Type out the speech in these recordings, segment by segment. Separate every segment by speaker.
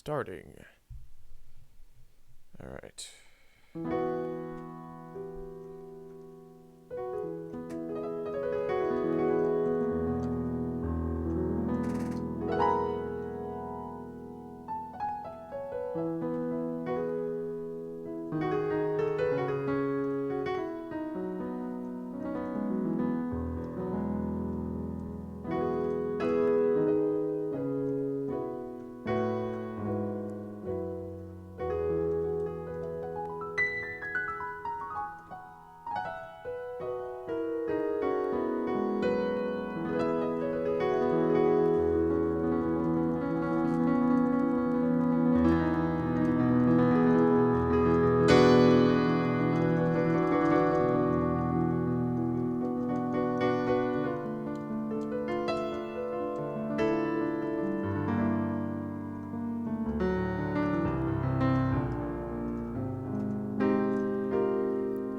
Speaker 1: Starting. All right.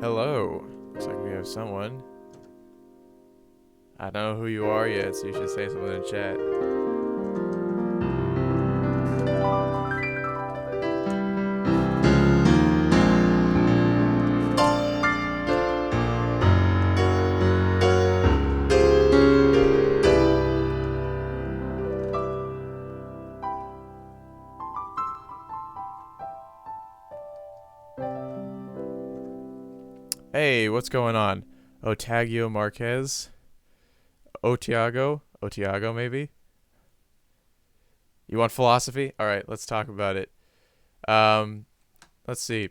Speaker 1: Hello. Looks like we have someone. I don't know who you are yet, so you should say something in chat. Hey, what's going on? Otagio Marquez? Otiago maybe? You want philosophy? All right, let's talk about it. Um, let's see.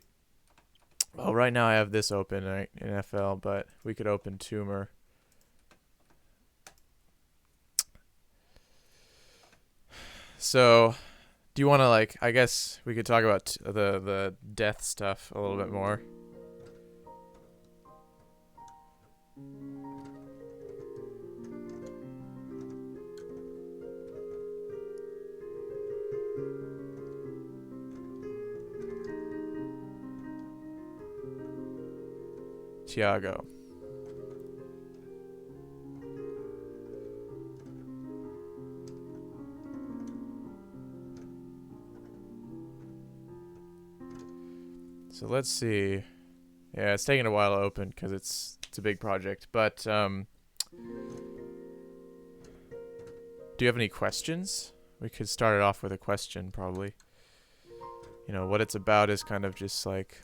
Speaker 1: Well, right now I have this open right, in FL, but we could open Tumor. So, do you want to I guess we could talk about the death stuff a little bit more. Tiago. So let's see. Yeah, it's taking a while to open because it's a big project. But do you have any questions? We could start it off with a question, probably. You know, what it's about is kind of just like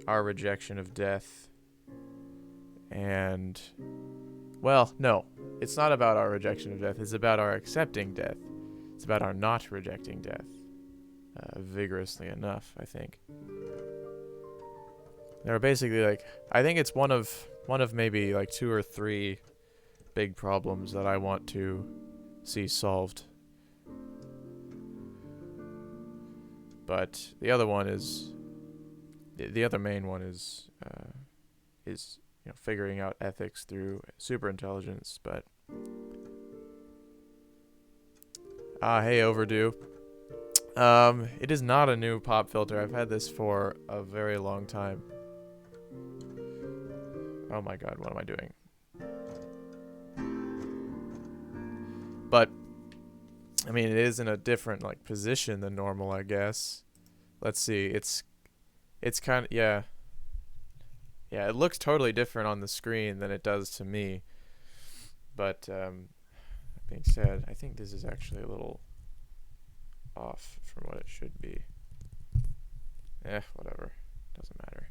Speaker 1: our rejection of death. And, well, no. It's not about our rejection of death. It's about our accepting death. It's about our not rejecting death. Vigorously enough, I think. There are basically I think it's one of maybe like 2 or 3 big problems that I want to see solved. But the other one is the other main one is figuring out ethics through superintelligence. But hey, Overdue. It is not a new pop filter. I've had this for a very long time. Oh my god, what am I doing? But, I mean, it is in a different, position than normal, I guess. Let's see, it's kind of, yeah. Yeah, it looks totally different on the screen than it does to me. But, that being said, I think this is actually a little off from what it should be. Whatever. Doesn't matter.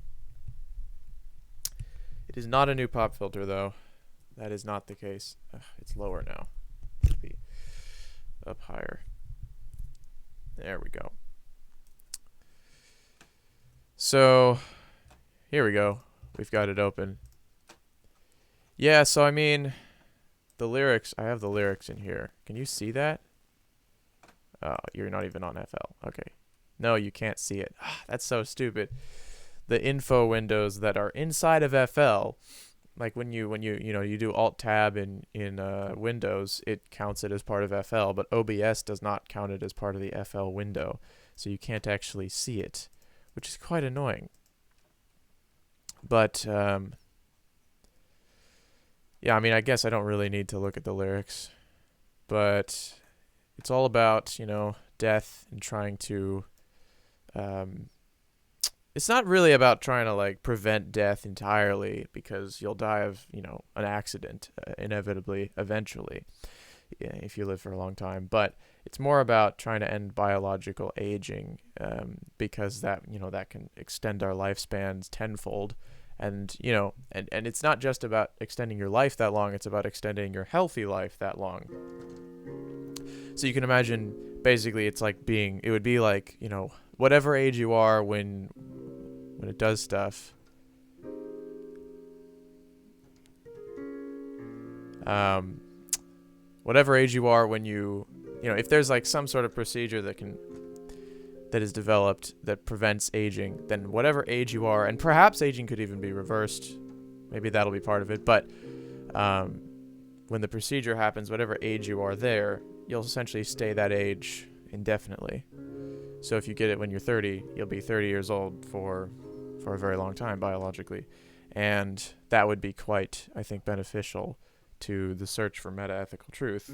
Speaker 1: It is not a new pop filter, though. That is not the case. It's lower now. It should be up higher. There we go. So, here we go. We've got it open. Yeah, so I mean, the lyrics, I have the lyrics in here. Can you see that? Oh, you're not even on FL. Okay. No, you can't see it. That's so stupid. The info windows that are inside of FL, like when you do Alt Tab in Windows, it counts it as part of FL, but OBS does not count it as part of the FL window, so you can't actually see it, which is quite annoying. But yeah, I mean, I guess I don't really need to look at the lyrics. but it's all about, death and trying to it's not really about trying to like prevent death entirely, because you'll die of, an accident inevitably eventually, if you live for a long time. But it's more about trying to end biological aging, because that can extend our lifespans tenfold. And and it's not just about extending your life that long, it's about extending your healthy life that long. So you can imagine, basically it would be like, whatever age you are when it does stuff. Whatever age you are when if there's like some sort of procedure that is developed that prevents aging, then whatever age you are, and perhaps aging could even be reversed, maybe that'll be part of it, but when the procedure happens, whatever age you are there, you'll essentially stay that age indefinitely. So if you get it when you're 30, you'll be 30 years old for a very long time biologically. And that would be quite, I think, beneficial to the search for meta-ethical truth,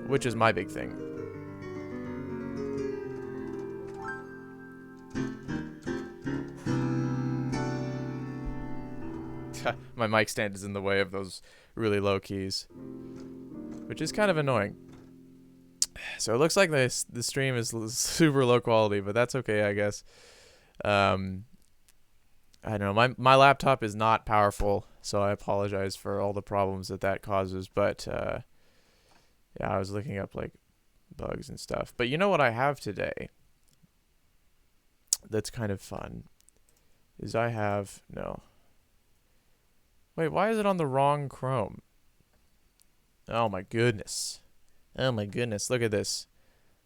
Speaker 1: which is my big thing. My mic stand is in the way of those really low keys, which is kind of annoying. So it looks like the stream is super low quality, but that's okay, I guess. I don't know. My laptop is not powerful, so I apologize for all the problems that causes. But yeah, I was looking up like bugs and stuff. But you know what I have today that's kind of fun is Wait, why is it on the wrong Chrome? Oh my goodness. Oh my goodness, look at this.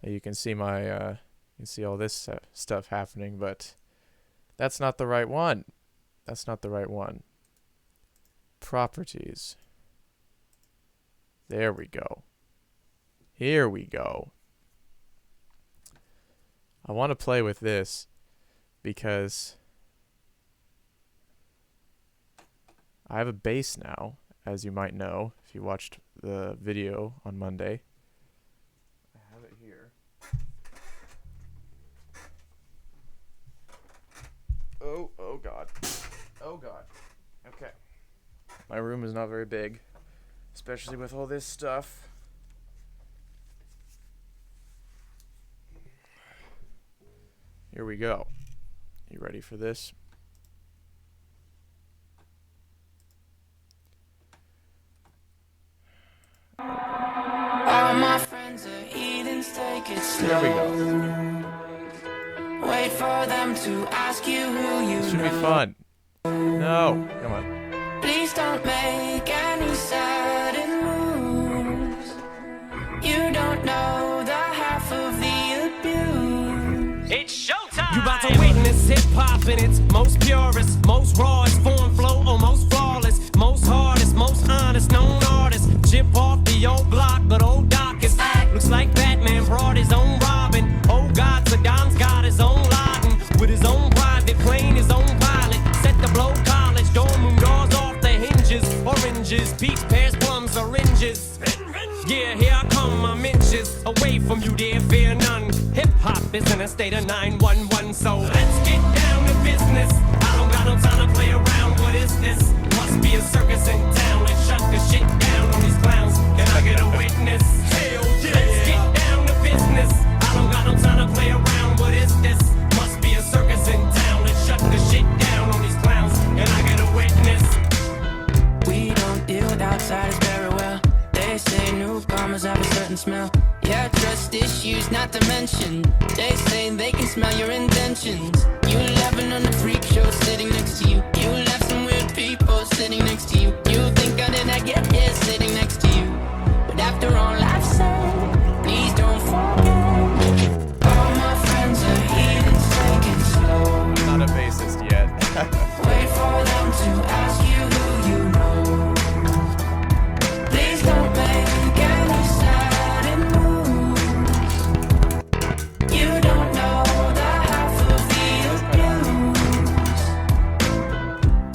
Speaker 1: You can see you can see all this stuff happening, but that's not the right one. That's not the right one. Properties. There we go. Here we go. I want to play with this because I have a bass now, as you might know if you watched the video on Monday. I have it here. Oh God. Oh God. Okay. My room is not very big, especially with all this stuff. Here we go. You ready for this?
Speaker 2: All my friends are eating steak, it's slow.
Speaker 1: There we go.
Speaker 2: Wait for them to ask you who you
Speaker 1: This should
Speaker 2: know.
Speaker 1: be fun. No, come on.
Speaker 2: Please don't make any sudden moves. You don't know the half of the abuse.
Speaker 3: It's showtime! You about to witness hip-hop in its most purest, most rawest form, flow, almost flawless, most hardest, most honest, known artist. Chip off the old block, but old Doc is act. Looks like Batman brought his own Robin. Oh God, Saddam's got his own Laden. With his own private plane, his own pilot. Set to blow college, dorm room doors off the hinges. Oranges, peach, pears, plums, oranges. Yeah, here I come, I'm inches away from you, dear, fear none. Hip-hop is in a state of 911, so let's get down to business. I don't got no time to play around, what is this? Must be a circus in town. Let's shut the shit down on these clowns. Can I get a witness? Hell yeah! Let's get down to business. I don't got no time to play around, what is this? Must be a circus in town. Let's shut the shit down on these clowns. Can I get a witness?
Speaker 2: We don't deal with outsiders very well. They say newcomers have a certain smell. Yeah, trust issues not to mention. They say they can smell your intentions. You laughing on the freak show sitting next to you. You left some weird people sitting next to you. You think I did not get here sitting next to you. But after all I've said, please don't forget. All my friends are heathens, take it slow.
Speaker 1: Not a bassist yet.
Speaker 2: Wait for them to ask you who you know. Please don't make any sudden moves. You don't know the half of the abuse.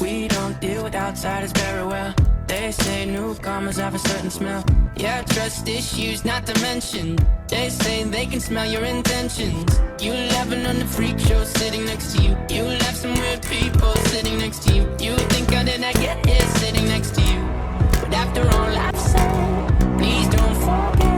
Speaker 2: We don't deal with outsiders very well. They say new newcomers have a certain smell. Yeah, trust issues not to mention. They say they can smell your intentions. You laughing on the freak show sitting next to you. You left some weird people sitting next to you. You think how did I get here sitting next to you? But after all I've said, please don't forget.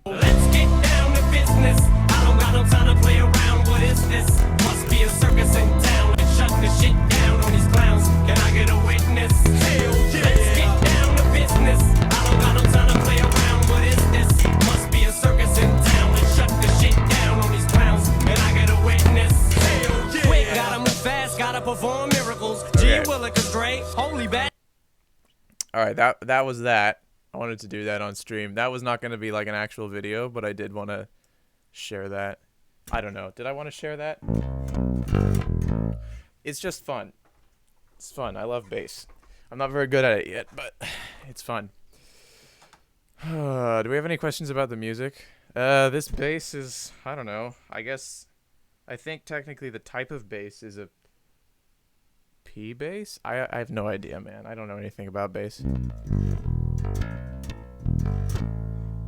Speaker 3: Let's get down to business. I don't got no time to play around. What is this? Must be a circus in town. And shut the shit down on these clowns. Can I get a witness? Hell yeah. Let's get down to business. I don't got no time to play around. What is this? Must be a circus in town. And shut the shit down on these clowns. Can I get a witness? Hell yeah. Quick, gotta move fast, gotta perform miracles. G. Willikers, Dre, holy bat.
Speaker 1: All right, that was that. I wanted to do that on stream. That was not going to be like an actual video, but I did want to share that. I don't know. Did I want to share that? It's just fun. It's fun. I love bass. I'm not very good at it yet, but it's fun. Do we have any questions about the music? This bass is, I don't know. I think technically the type of bass is a P bass? I have no idea, man. I don't know anything about bass.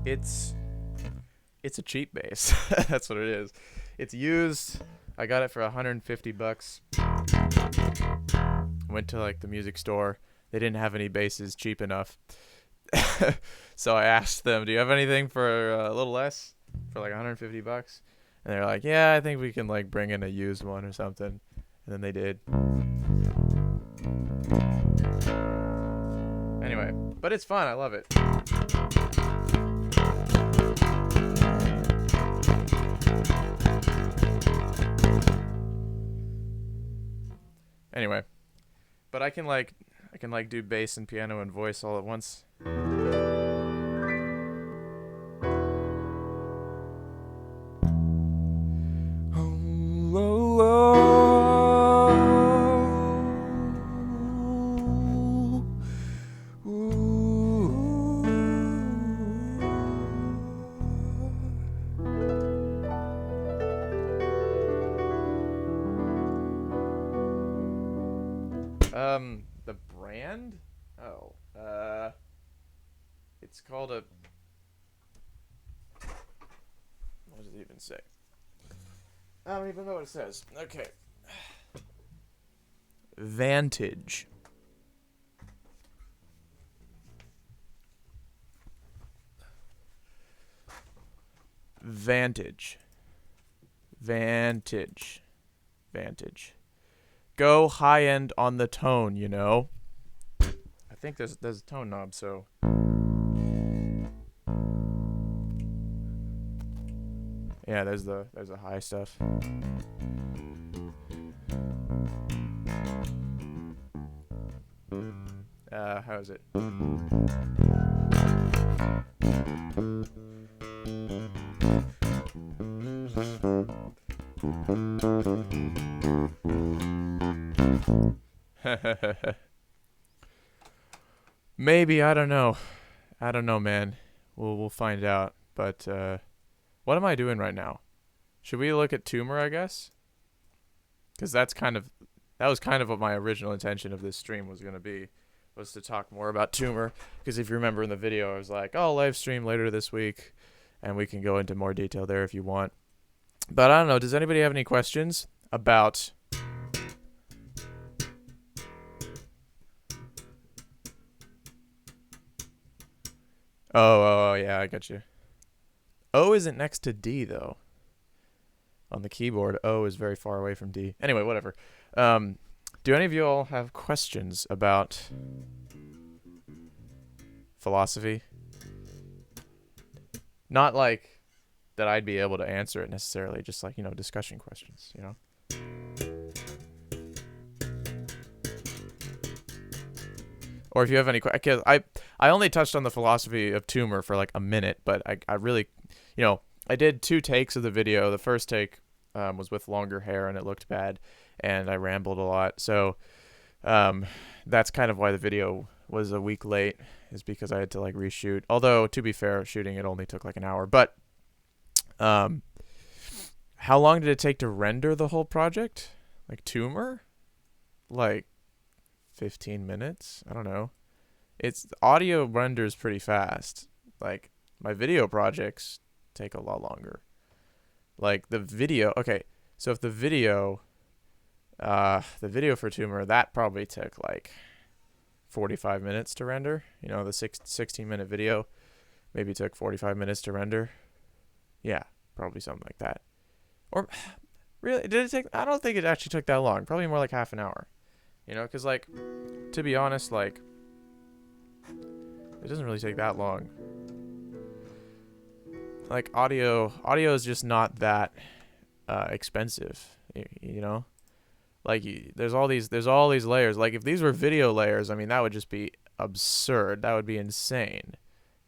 Speaker 1: It's a cheap bass. That's what it is. It's used. I got it for $150. Went to like the music store. They didn't have any basses cheap enough. So I asked them, "Do you have anything for a little less, for like $150?" And they're like, "Yeah, I think we can like bring in a used one or something." And then they did. Anyway, but it's fun. I love it. Anyway, but I can do bass and piano and voice all at once. The brand? Oh, it's called a, what does it even say? I don't even know what it says. Okay. Vantage. Vantage. Vantage. Vantage. Go high end on the tone, you know. I think there's a tone knob, so yeah, there's the high stuff. How is it? Maybe, I don't know. I don't know, man. We'll find out. But what am I doing right now? Should we look at tumor, I guess? Cuz that was kind of what my original intention of this stream was going to be, was to talk more about tumor, because if you remember in the video I was like, "Oh, live stream later this week and we can go into more detail there if you want." But I don't know, does anybody have any questions about Oh, yeah, I got you. O isn't next to D, though. On the keyboard, O is very far away from D. Anyway, whatever. Do any of you all have questions about philosophy? Not like that I'd be able to answer it necessarily, just like, discussion questions, Or if you have any questions, I only touched on the philosophy of tumor for like a minute, but I really, I did 2 takes of the video. The first take was with longer hair and it looked bad, and I rambled a lot. So that's kind of why the video was a week late, is because I had to like reshoot. Although, to be fair, shooting it only took like an hour. But how long did it take to render the whole project? Like tumor? Like 15 minutes? I don't know. it's audio renders pretty fast. Like my video projects take a lot longer. Like the video, okay, so if the video for Tumor, that probably took like 45 minutes to render. You know, the 16-minute video maybe took 45 minutes to render. Yeah, probably something like that. Or really, did it take? I don't think it actually took that long. Probably more like half an hour. You know, because like, to be honest, like, it doesn't really take that long. Like audio is just not that expensive. You know, like there's all these layers. Like if these were video layers, I mean that would just be absurd. That would be insane.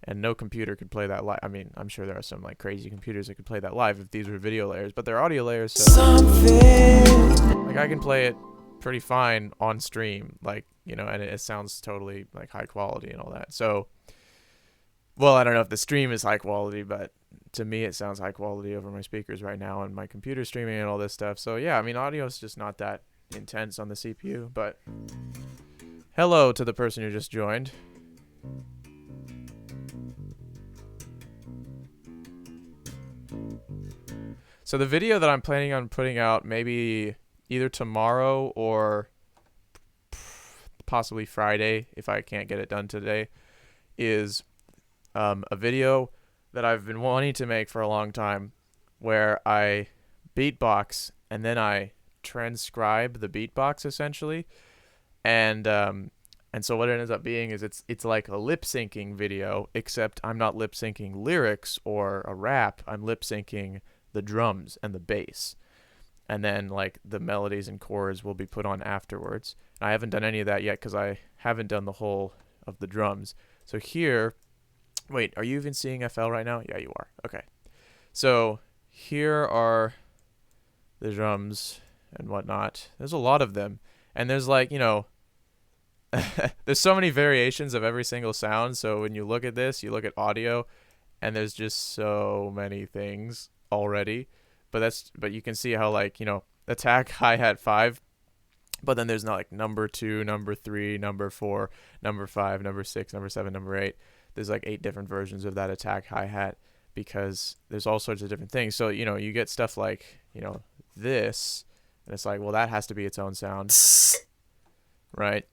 Speaker 1: And no computer could play that live. I mean, I'm sure there are some like crazy computers that could play that live if these were video layers, but they're audio layers, so like I can play it pretty fine on stream, like, you know, and it sounds totally like high quality and all that. So, well, I don't know if the stream is high quality, but to me it sounds high quality over my speakers right now and my computer streaming and all this stuff. So yeah, I mean, audio is just not that intense on the CPU. But hello to the person who just joined. So the video that I'm planning on putting out maybe either tomorrow or possibly Friday, if I can't get it done today, is a video that I've been wanting to make for a long time, where I beatbox and then I transcribe the beatbox essentially, and so what it ends up being is it's like a lip syncing video, except I'm not lip syncing lyrics or a rap. I'm lip syncing the drums and the bass, and then like the melodies and chords will be put on afterwards. And I haven't done any of that yet because I haven't done the whole of the drums. So here, wait, are you even seeing FL right now? Yeah, you are. Okay, so here are the drums and whatnot. There's a lot of them, and there's like, you know, there's so many variations of every single sound. So when you look at this, you look at audio, and there's just so many things already. But you can see how, like, you know, attack, hi-hat 5, but then there's not like number 2, number 3, number 4, number 5, number 6, number 7, number 8. There's like 8 different versions of that attack hi-hat, because there's all sorts of different things. So, you know, you get stuff like, you know, this, and it's like, well, that has to be its own sound, right?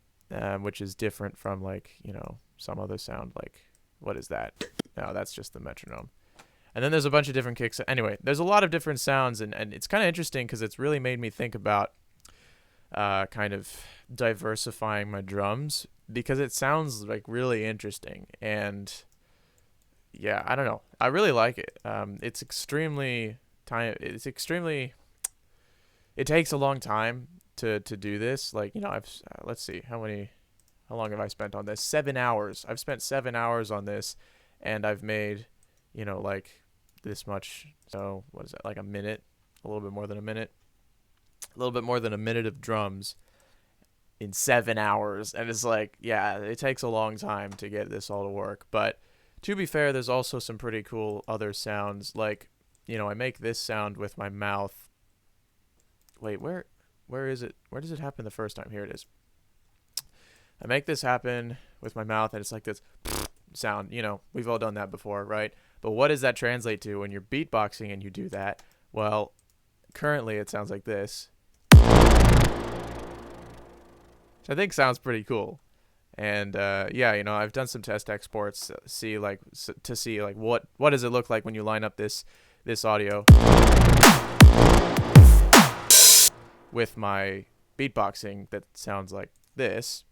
Speaker 1: Which is different from, like, you know, some other sound. Like, what is that? No, that's just the metronome. And then there's a bunch of different kicks. Anyway, there's a lot of different sounds, and it's kind of interesting because it's really made me think about kind of diversifying my drums, because it sounds like really interesting. And yeah, I don't know, I really like it. It's extremely it takes a long time to do this. Like, you know, let's see, how long have I spent on this? 7 hours. I've spent 7 hours on this, and I've made, you know, like this much. So what is that, like a minute, a little bit more than a minute of drums in 7 hours. And it's like, yeah, it takes a long time to get this all to work. But to be fair, there's also some pretty cool other sounds. Like, you know, I make this sound with my mouth. Wait, where is it? Where does it happen the first time? Here it is. I make this happen with my mouth, and it's like this sound. You know, we've all done that before, right? But what does that translate to when you're beatboxing and you do that? Well, currently it sounds like this, which I think sounds pretty cool. And yeah, you know, I've done some test exports to see like what does it look like when you line up this audio with my beatboxing that sounds like this.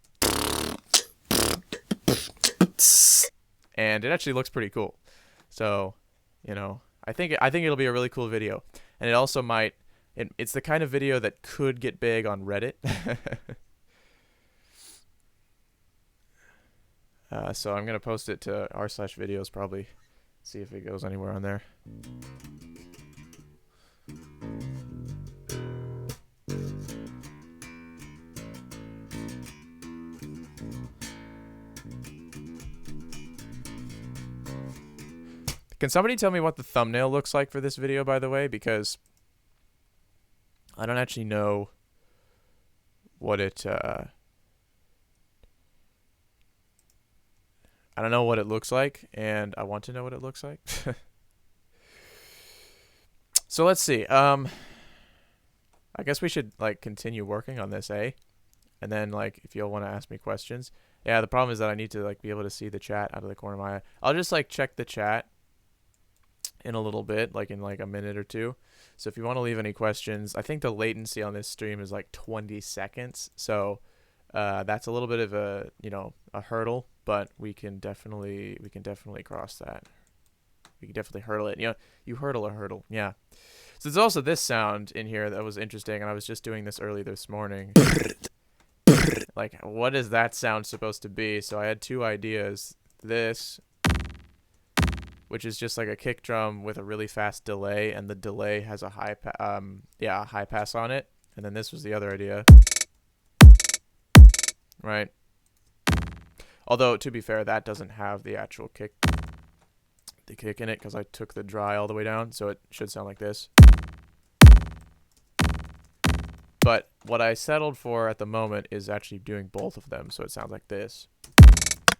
Speaker 1: And it actually looks pretty cool. So, you know, I think it'll be a really cool video. And it also might, it's the kind of video that could get big on Reddit. So I'm going to post it to r/videos probably, see if it goes anywhere on there. Can somebody tell me what the thumbnail looks like for this video, by the way? Because I don't actually know what it I don't know what it looks like, and I want to know what it looks like. So let's see. I guess we should like continue working on this, eh? And then like if you'll want to ask me questions. Yeah, the problem is that I need to like be able to see the chat out of the corner of my eye. I'll just like check the chat in a little bit, like in like a minute or two. So if you want to leave any questions, I think the latency on this stream is like 20 seconds. So that's a little bit of a, you know, a hurdle, but we can definitely cross that. We can definitely hurdle it. You know, you hurdle a hurdle. Yeah. So there's also this sound in here that was interesting, and I was just doing this early this morning. Like, what is that sound supposed to be? So I had two ideas. This, which is just like a kick drum with a really fast delay, and the delay has a high pass on it. And then this was the other idea. Right. Although, to be fair, that doesn't have the actual kick in it because I took the dry all the way down, so it should sound like this. But what I settled for at the moment is actually doing both of them, so it sounds like this.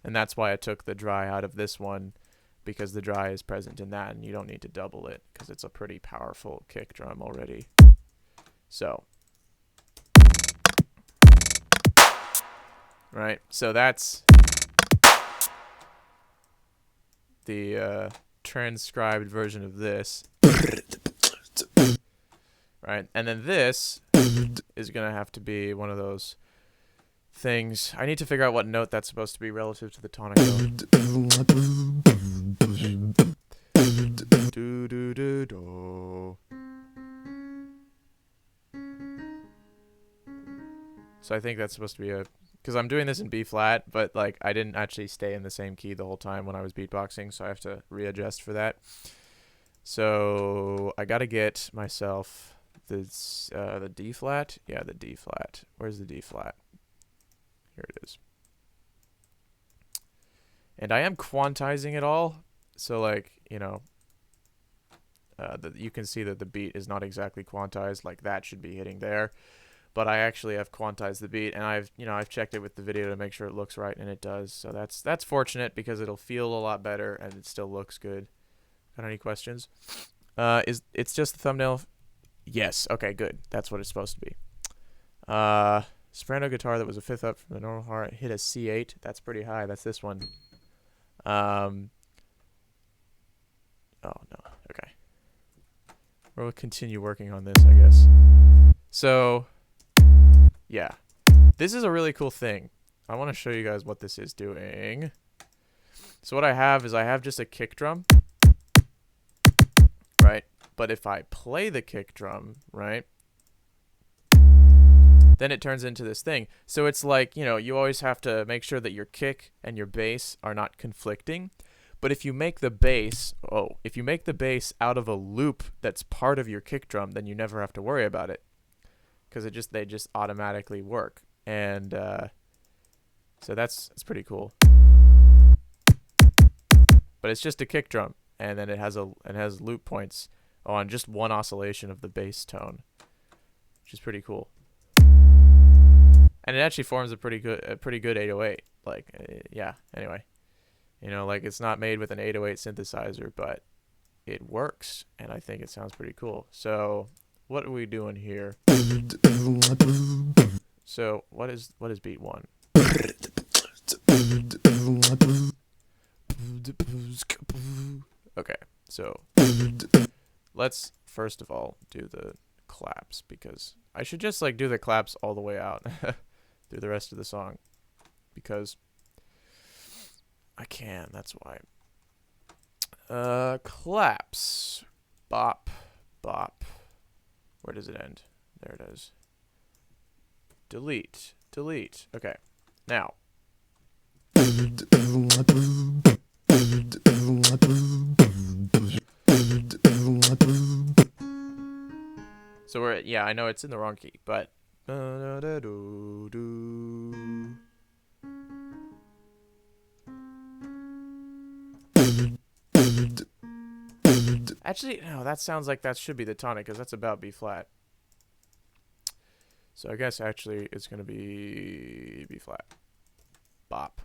Speaker 1: And that's why I took the dry out of this one, because the dry is present in that, and you don't need to double it, because it's a pretty powerful kick drum already. So. Right, so that's the transcribed version of this. Right, and then this is going to have to be one of those things. I need to figure out what note that's supposed to be relative to the tonic note. Do, do, do, do. So I think that's supposed to be a... Because I'm doing this in B flat, but like I didn't actually stay in the same key the whole time when I was beatboxing, so I have to readjust for that. So I got to get myself this the D flat. Yeah, the D flat. Where's the D flat? Here it is. And I am quantizing it all, so like, you know, you can see that the beat is not exactly quantized. Like that should be hitting there. But I actually have quantized the beat, and I've checked it with the video to make sure it looks right, and it does. So that's fortunate because it'll feel a lot better and it still looks good. Got any questions? It's just the thumbnail? Yes. Okay, good. That's what it's supposed to be. Soprano guitar that was a fifth up from the normal heart hit a C8. That's pretty high. That's this one. Oh no. Okay. We'll continue working on this, I guess. So. Yeah, this is a really cool thing. I want to show you guys what this is doing. So what I have is I have just a kick drum, right? But if I play the kick drum, right, then it turns into this thing. So it's like, you know, you always have to make sure that your kick and your bass are not conflicting. But if you make the bass, out of a loop that's part of your kick drum, then you never have to worry about it. Because they just automatically work, and so that's pretty cool. But it's just a kick drum, and then it has loop points on just one oscillation of the bass tone, which is pretty cool. And it actually forms a pretty good 808. Like yeah. Anyway, you know, like it's not made with an 808 synthesizer, but it works, and I think it sounds pretty cool. So. What are we doing here? So what is beat one? Okay, so let's first of all do the claps, because I should just like do the claps all the way out through the rest of the song, because I can, that's why. Claps. Bop, bop. Where does it end? There it is. Delete. Delete. Okay. Now. So we're at, yeah, I know it's in the wrong key, but. Actually, no, that sounds like that should be the tonic, because that's about B flat. So I guess actually it's going to be B flat. Bop.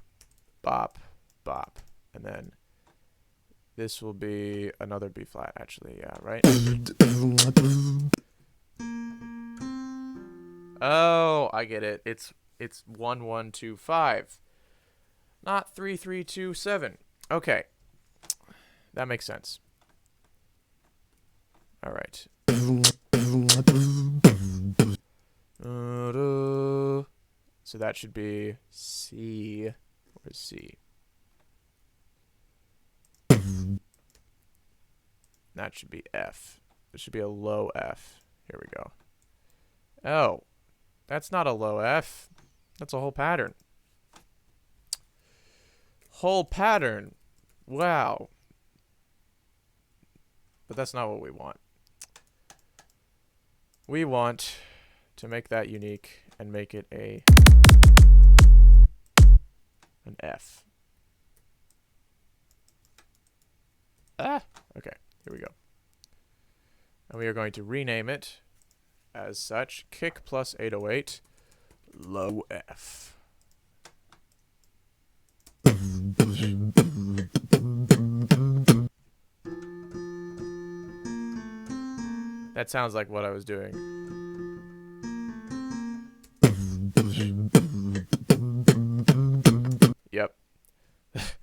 Speaker 1: Bop. bop. And then this will be another B flat, actually. Yeah, right? Oh, I get it. It's 1-1-2-5, not 3-3-2-7. Okay, that makes sense. All right. So that should be C. Where's C? That should be F. It should be a low F. Here we go. Oh, that's not a low F. That's a whole pattern. Whole pattern. Wow. But that's not what we want. We want to make that unique and make it an F. Okay, here we go. And we are going to rename it as such, kick plus 808, low F. That sounds like what I was doing. Yep.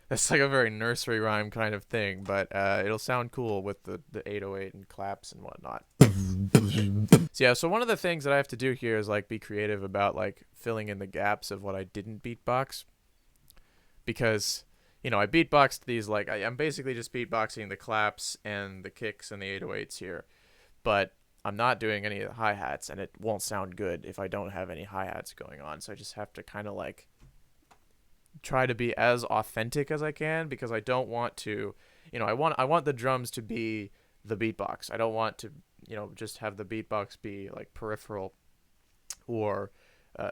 Speaker 1: That's like a very nursery rhyme kind of thing, but it'll sound cool with the 808 and claps and whatnot. So yeah, so one of the things that I have to do here is like be creative about like filling in the gaps of what I didn't beatbox. Because, you know, I beatboxed these, like, I'm basically just beatboxing the claps and the kicks and the 808s here. But I'm not doing any of the hi-hats, and it won't sound good if I don't have any hi-hats going on. So I just have to kind of, like, try to be as authentic as I can, because I don't want to, you know, I want the drums to be the beatbox. I don't want to, you know, just have the beatbox be, like, peripheral or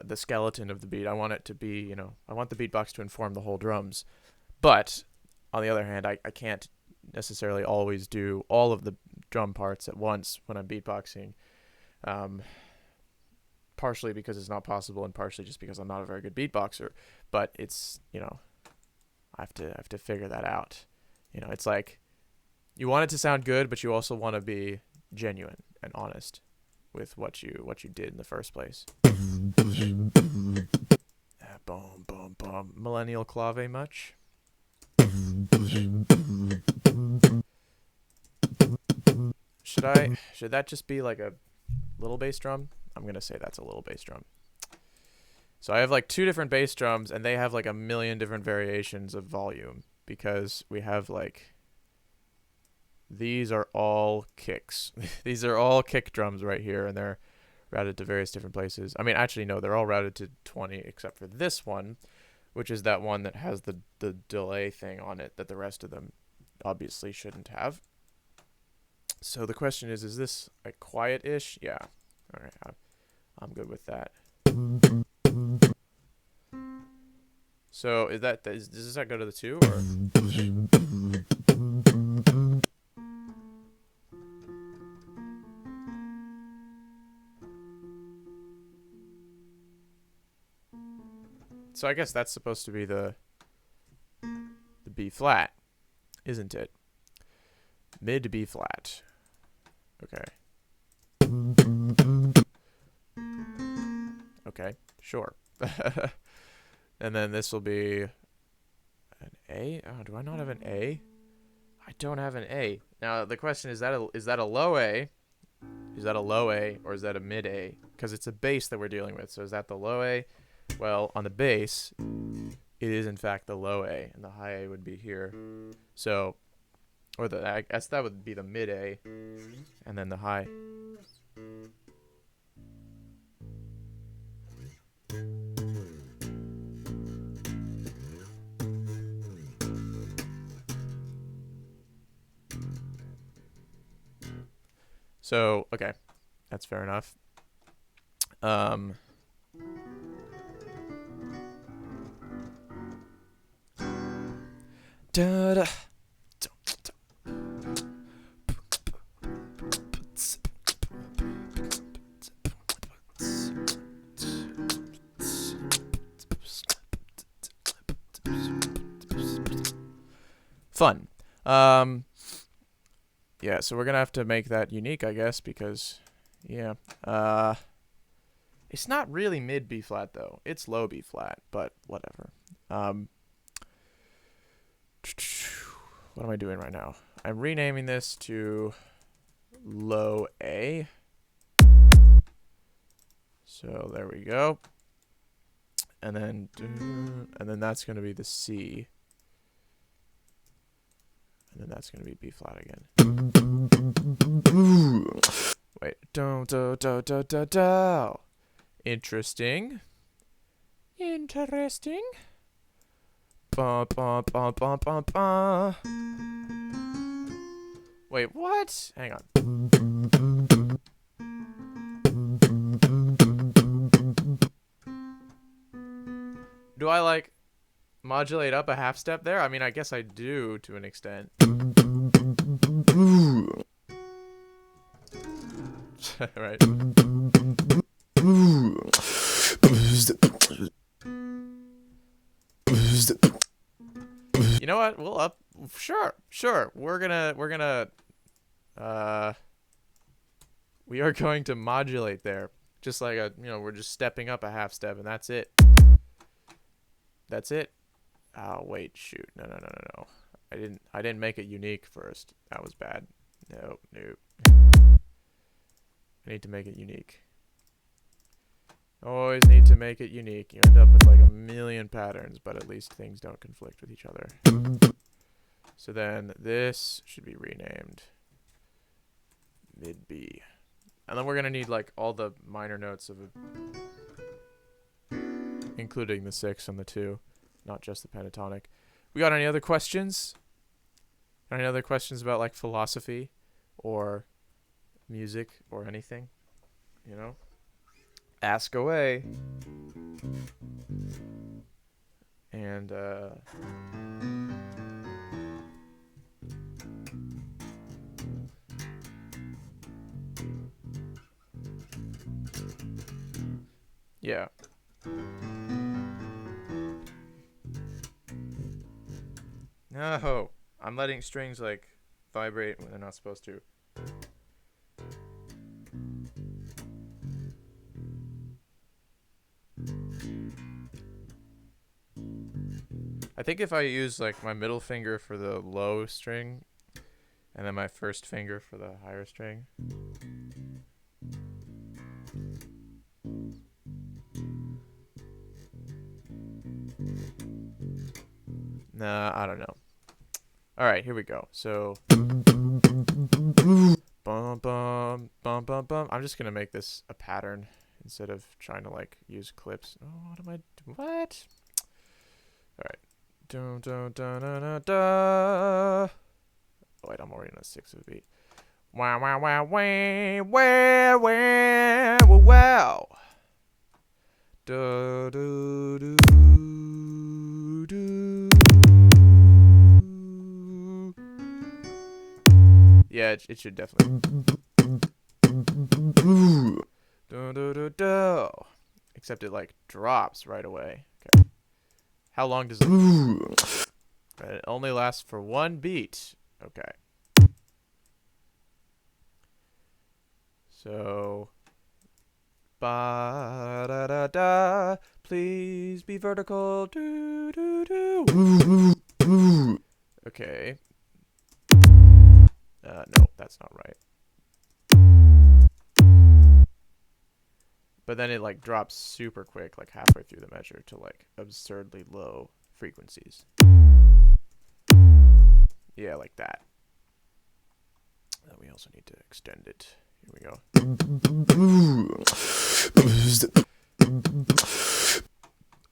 Speaker 1: the skeleton of the beat. I want it to be, you know, I want the beatbox to inform the whole drums. But on the other hand, I can't necessarily always do all of the drum parts at once when I'm beatboxing. Partially because it's not possible, and partially just because I'm not a very good beatboxer. But it's, you know, I have to figure that out. You know, it's like you want it to sound good, but you also want to be genuine and honest with what you did in the first place. Boom, boom, boom. Millennial clave much? Should that just be like a little bass drum? I'm gonna say that's a little bass drum. So I have like 2 different bass drums, and they have like a million different variations of volume, because we have like, these are all kicks. These are all kick drums right here, and they're routed to various different places. I mean, actually, no, they're all routed to 20 except for this one, which is that one that has the delay thing on it that the rest of them obviously shouldn't have. So the question is this like quiet-ish? Yeah. All right, I'm good with that. So does this go to the 2 or? So I guess that's supposed to be the B flat, isn't it? Mid B flat. Okay. Okay, sure. And then this will be an A. Oh, do I not have an A? I don't have an A. Now the question is that a low A? Is that a low A, or is that a mid A? Because it's a bass that we're dealing with. So is that the low A? Well, on the bass, it is in fact the low A, and the high A would be here. So, or I guess that would be the mid A, and then the high. So, okay, that's fair enough. Da da. fun. Yeah, so we're gonna have to make that unique, I guess, because yeah. It's not really mid B flat though. It's low B flat, but whatever. What am I doing right now? I'm renaming this to low A. So there we go. And then that's going to be the C. And then that's going to be B flat again. Wait. Do do do do do do. Interesting. Interesting. Ba ba ba ba ba ba. Wait, what? Hang on. Do I like modulate up a half step there? I mean, I guess I do to an extent. Right. You know what? We'll up. Sure. We are going to modulate there. Just like we're just stepping up a half step, and that's it. That's it. Oh wait, shoot. No. I didn't make it unique first. That was bad. Nope. I need to make it unique. Always need to make it unique. You end up with like a million patterns, but at least things don't conflict with each other. So then this should be renamed mid B. And then we're going to need like all the minor notes of it, including the 6 and the 2, not just the pentatonic. We got any other questions? Any other questions about like philosophy or music or anything? You know? Ask away. And yeah. No, I'm letting strings like vibrate when they're not supposed to. I think if I use like my middle finger for the low string and then my first finger for the higher string. Nah, I don't know. All right, here we go. So bum bum bum bum bum. I'm just gonna make this a pattern instead of trying to like use clips. Oh, what am I? What? All right. Dun dun dun dun dun dun. Oh, wait, I'm already on a 6 of the beat. Wow wow wow wow wow wow wow wow. Do do do do. Yeah, it should definitely. Do, do, do, do. Except it like drops right away. Okay. How long does it? It only lasts for 1 beat. Okay. So. Ba da da da. Please be vertical. Do do do. Okay. No, that's not right. But then it like drops super quick, like halfway through the measure to like absurdly low frequencies. Yeah, like that. And we also need to extend it. Here we go.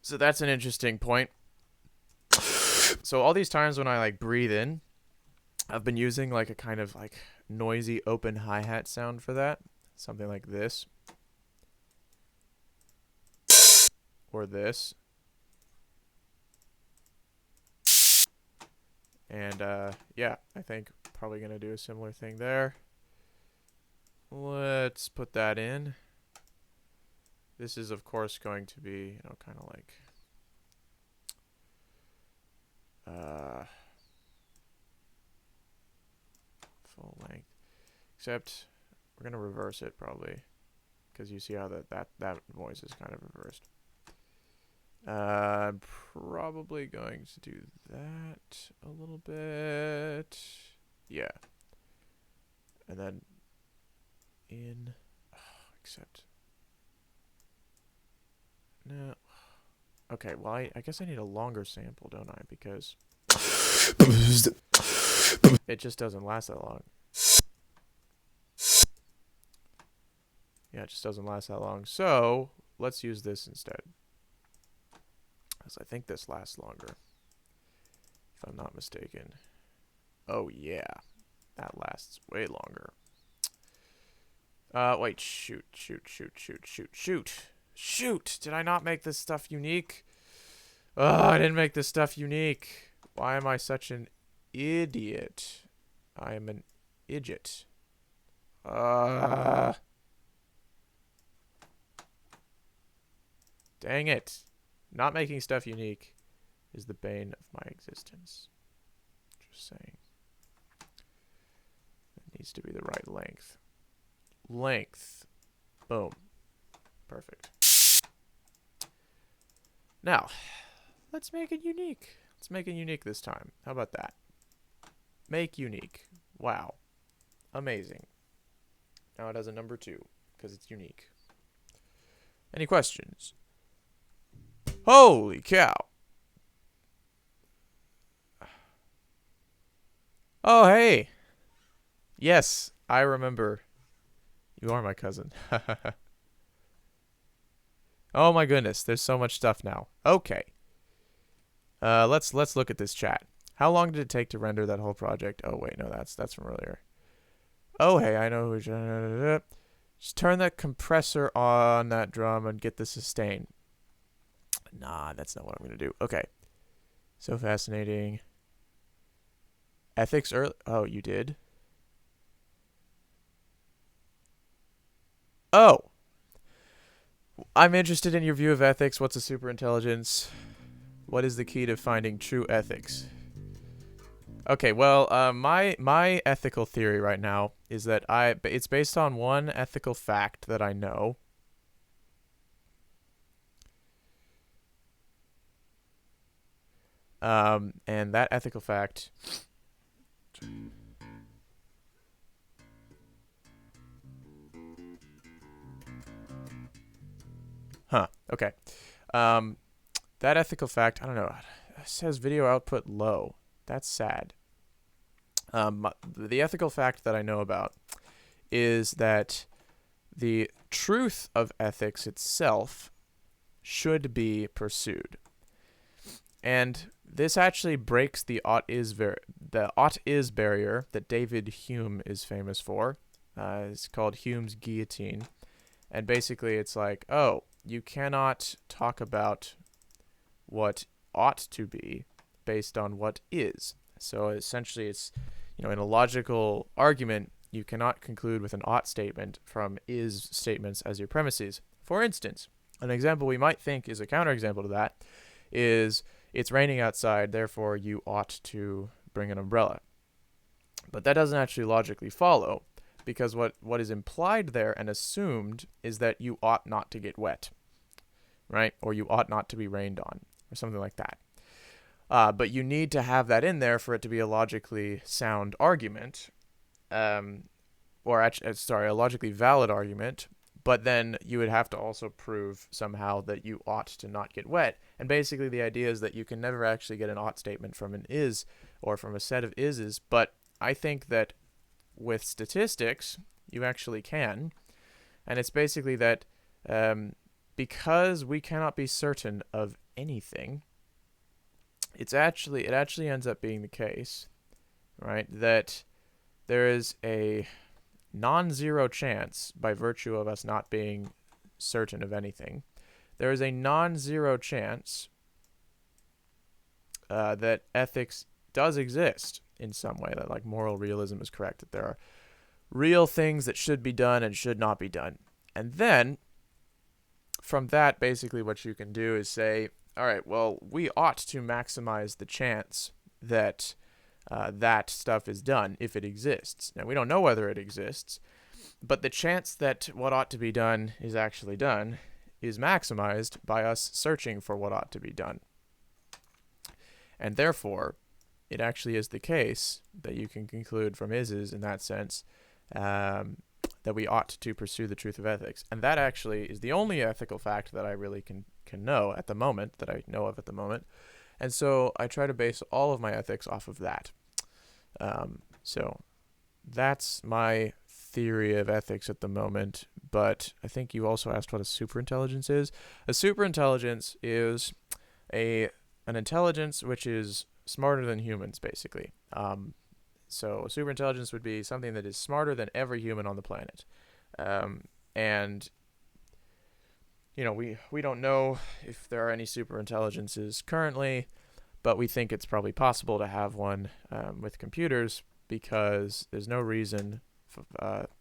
Speaker 1: So that's an interesting point. So all these times when I like breathe in, I've been using like a kind of like noisy open hi-hat sound for that. Something like this. Or this. And yeah, I think probably going to do a similar thing there. Let's put that in. This is of course going to be, kind of like full length. Except we're gonna reverse it probably, because you see how that voice is kind of reversed. I'm probably going to do that a little bit. Yeah. And then in, except, no. Okay, well, I guess I need a longer sample, don't I? Because it just doesn't last that long. Yeah, it just doesn't last that long. So, let's use this instead. Because I think this lasts longer. If I'm not mistaken. Oh, yeah. That lasts way longer. Wait, shoot. Shoot! Did I not make this stuff unique? Oh, I didn't make this stuff unique. Why am I such an idiot? I am an idiot. Dang it. Not making stuff unique is the bane of my existence. Just saying. It needs to be the right length. Length. Boom. Perfect. Now, let's make it unique. Let's make it unique this time. How about that? Make unique. Wow. Amazing. Now it has a number 2, because it's unique. Any questions? Holy cow. Oh, hey. Yes, I remember. You are my cousin. Oh my goodness, there's so much stuff now. Okay. Let's look at this chat. How long did it take to render that whole project? Oh wait, no, that's from earlier. Oh hey, I know who. Just turn that compressor on that drum and get the sustain. Nah, that's not what I'm gonna do. Okay. So fascinating. Ethics early. Oh, you did? Oh. I'm interested in your view of ethics. What's a superintelligence? What is the key to finding true ethics? Okay, well, my ethical theory right now is that it's based on one ethical fact that I know. And that ethical fact. Huh. Okay. That ethical fact, I don't know. It says video output low. That's sad. The ethical fact that I know about is that the truth of ethics itself should be pursued. And this actually breaks the ought is barrier that David Hume is famous for. It's called Hume's guillotine. And basically it's like, oh, you cannot talk about what ought to be based on what is. So essentially it's, in a logical argument, you cannot conclude with an ought statement from is statements as your premises. For instance, an example we might think is a counterexample to that is it's raining outside, therefore you ought to bring an umbrella. But that doesn't actually logically follow, because what is implied there and assumed is that you ought not to get wet, right? Or you ought not to be rained on, or something like that. But you need to have that in there for it to be a logically sound argument, a logically valid argument. But then you would have to also prove somehow that you ought to not get wet. And basically the idea is that you can never actually get an ought statement from an is or from a set of ises. But I think that with statistics, you actually can. And it's basically that because we cannot be certain of anything, it actually ends up being the case, right, that there is a non-zero chance, by virtue of us not being certain of anything, there is a non-zero chance that ethics does exist in some way, that like moral realism is correct, that there are real things that should be done and should not be done. And then from that, basically what you can do is say, all right, well, we ought to maximize the chance that that stuff is done if it exists. Now, we don't know whether it exists, but the chance that what ought to be done is actually done is maximized by us searching for what ought to be done. And therefore, it actually is the case that you can conclude from is in that sense that we ought to pursue the truth of ethics. And that actually is the only ethical fact that I really can know at the moment, that I know of at the moment. And so I try to base all of my ethics off of that. So that's my theory of ethics at the moment. But I think you also asked what a superintelligence is. A superintelligence is an intelligence which is smarter than humans, basically. So superintelligence would be something that is smarter than every human on the planet. And, you know, we don't know if there are any superintelligences currently, but we think it's probably possible to have one with computers, because there's no reason,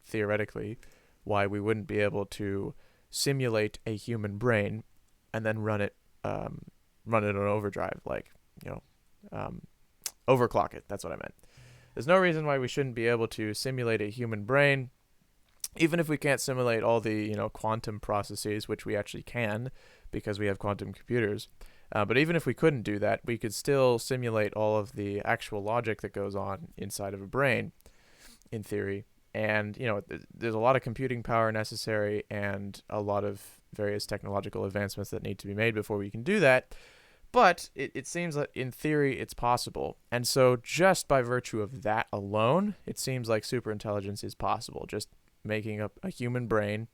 Speaker 1: theoretically, why we wouldn't be able to simulate a human brain and then run it on overdrive, like, overclock it. That's what I meant. There's no reason why we shouldn't be able to simulate a human brain, even if we can't simulate all the, quantum processes, which we actually can because we have quantum computers. But even if we couldn't do that, we could still simulate all of the actual logic that goes on inside of a brain, in theory. And, there's a lot of computing power necessary and a lot of various technological advancements that need to be made before we can do that. But it seems that in theory it's possible. And so just by virtue of that alone, it seems like superintelligence is possible. Just making up a human brain,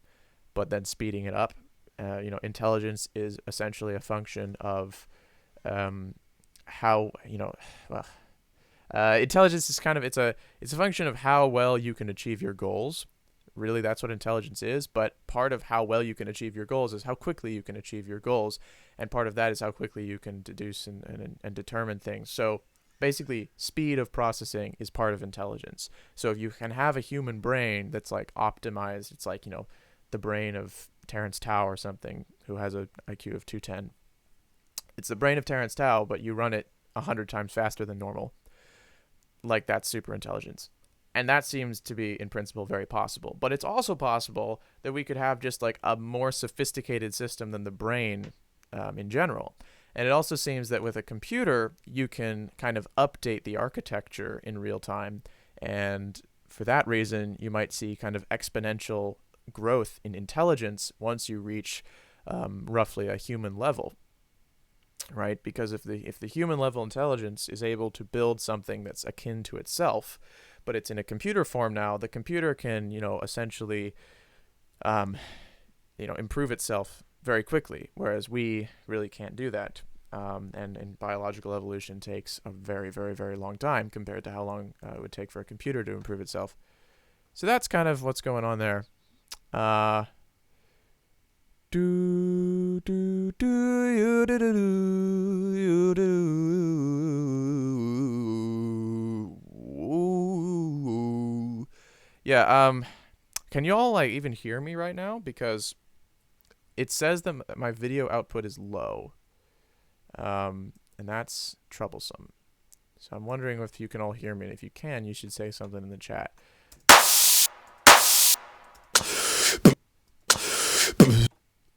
Speaker 1: but then speeding it up. Intelligence is essentially a function of how, intelligence is kind of, it's a function of how well you can achieve your goals. Really, that's what intelligence is. But part of how well you can achieve your goals is how quickly you can achieve your goals. And part of that is how quickly you can deduce and determine things. So basically, speed of processing is part of intelligence. So if you can have a human brain that's like optimized, it's like, the brain of Terrence Tao or something, who has a IQ of 210. It's the brain of Terrence Tao, but you run it 100 times faster than normal. Like, that's superintelligence. And that seems to be, in principle, very possible. But it's also possible that we could have just like a more sophisticated system than the brain in general. And it also seems that with a computer, you can kind of update the architecture in real time. And for that reason, you might see kind of exponential growth in intelligence once you reach roughly a human level. Right? Because if the human level intelligence is able to build something that's akin to itself, but it's in a computer form now, the computer can, essentially, improve itself very quickly, whereas we really can't do that. And biological evolution takes a very, very, very long time compared to how long it would take for a computer to improve itself. So that's kind of what's going on there. Do do do you do do do you do. Yeah, can you all like even hear me right now? Because it says that my video output is low. And that's troublesome. So I'm wondering if you can all hear me. And if you can, you should say something in the chat.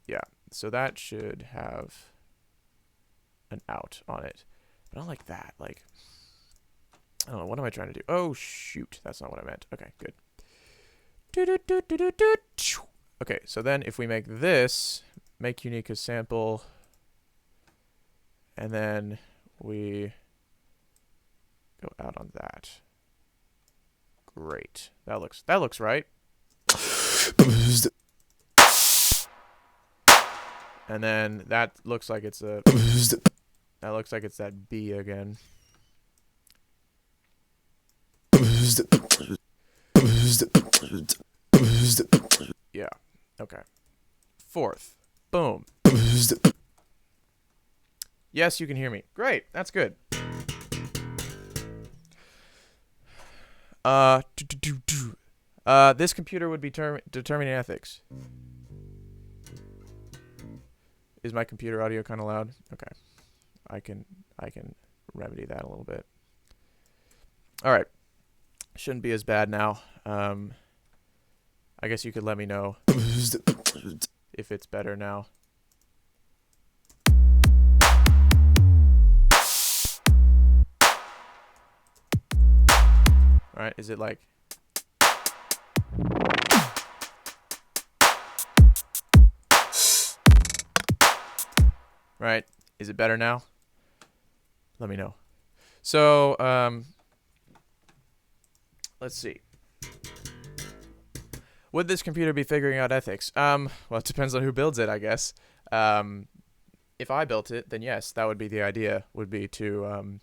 Speaker 1: Yeah, so that should have an out on it. But I don't like that. Like, I don't know. What am I trying to do? Oh, shoot. That's not what I meant. Okay, good. Okay, so then if we make this, make unique as sample, and then we go out on that. Great. That looks right. And then that looks like it's that B again. Yeah. Okay. Fourth. Boom. Yes, you can hear me. Great. That's good. This computer would be determining ethics. Is my computer audio kind of loud? Okay. I can remedy that a little bit. All right. Shouldn't be as bad now. I guess you could let me know if it's better now. All right. Is it like... Right. Is it better now? Let me know. So, let's see. Would this computer be figuring out ethics? Well, it depends on who builds it, I guess. If I built it, then yes, that would be the idea. Would be to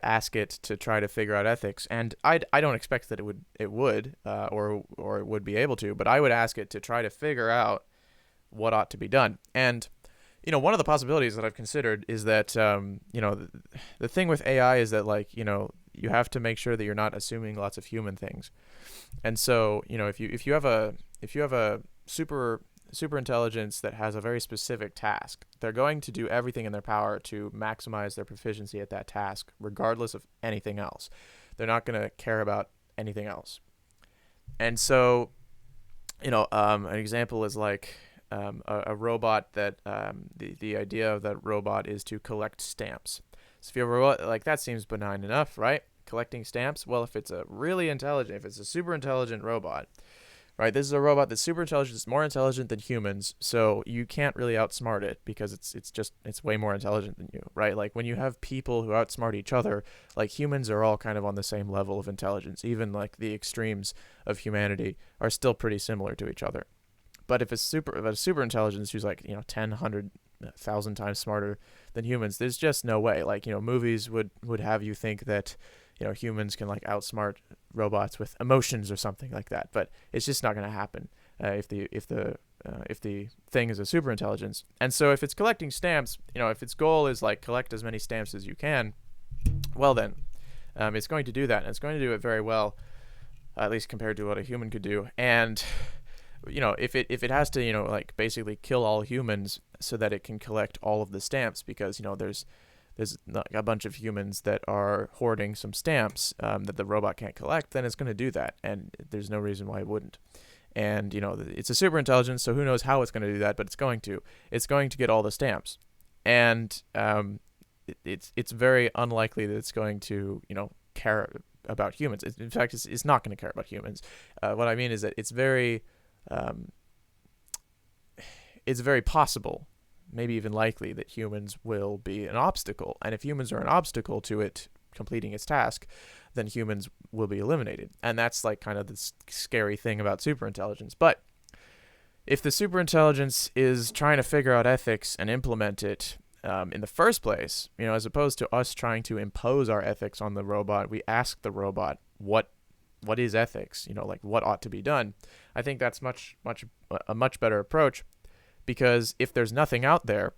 Speaker 1: ask it to try to figure out ethics, and I don't expect that it would or it would be able to, but I would ask it to try to figure out what ought to be done. And one of the possibilities that I've considered is that the thing with AI is that, like, you have to make sure that you're not assuming lots of human things. And so, if you have a super intelligence that has a very specific task, they're going to do everything in their power to maximize their proficiency at that task, regardless of anything else. They're not going to care about anything else. And so, an example is like a robot that the idea of that robot is to collect stamps. So if you have a robot, like, that seems benign enough, right? Collecting stamps. Well, if it's a really intelligent, if it's a super intelligent robot, right? This is a robot that's super intelligent, it's more intelligent than humans, so you can't really outsmart it because it's way more intelligent than you, right? Like, when you have people who outsmart each other, like, humans are all kind of on the same level of intelligence. Even like the extremes of humanity are still pretty similar to each other. But if a super intelligence who's like 10, 100, 1,000 times smarter than humans, there's just no way. Like, movies would have you think that humans can, like, outsmart robots with emotions or something like that, but it's just not going to happen if the thing is a super intelligence. And so if it's collecting stamps, if its goal is, like, collect as many stamps as you can, well then, it's going to do that, and it's going to do it very well, at least compared to what a human could do. And if it has to like, basically kill all humans so that it can collect all of the stamps, because there's like a bunch of humans that are hoarding some stamps that the robot can't collect, then it's going to do that, and there's no reason why it wouldn't. And it's a super intelligence, so who knows how it's going to do that, but it's going to get all the stamps. And it's very unlikely that it's going to care about humans. In fact, it's not going to care about humans. What I mean is that it's very possible, maybe even likely, that humans will be an obstacle. And if humans are an obstacle to it completing its task, then humans will be eliminated. And that's, like, kind of the scary thing about superintelligence. But if the superintelligence is trying to figure out ethics and implement it in the first place, as opposed to us trying to impose our ethics on the robot, we ask the robot what is ethics, like, what ought to be done. I think that's a much better approach, because if there's nothing out there,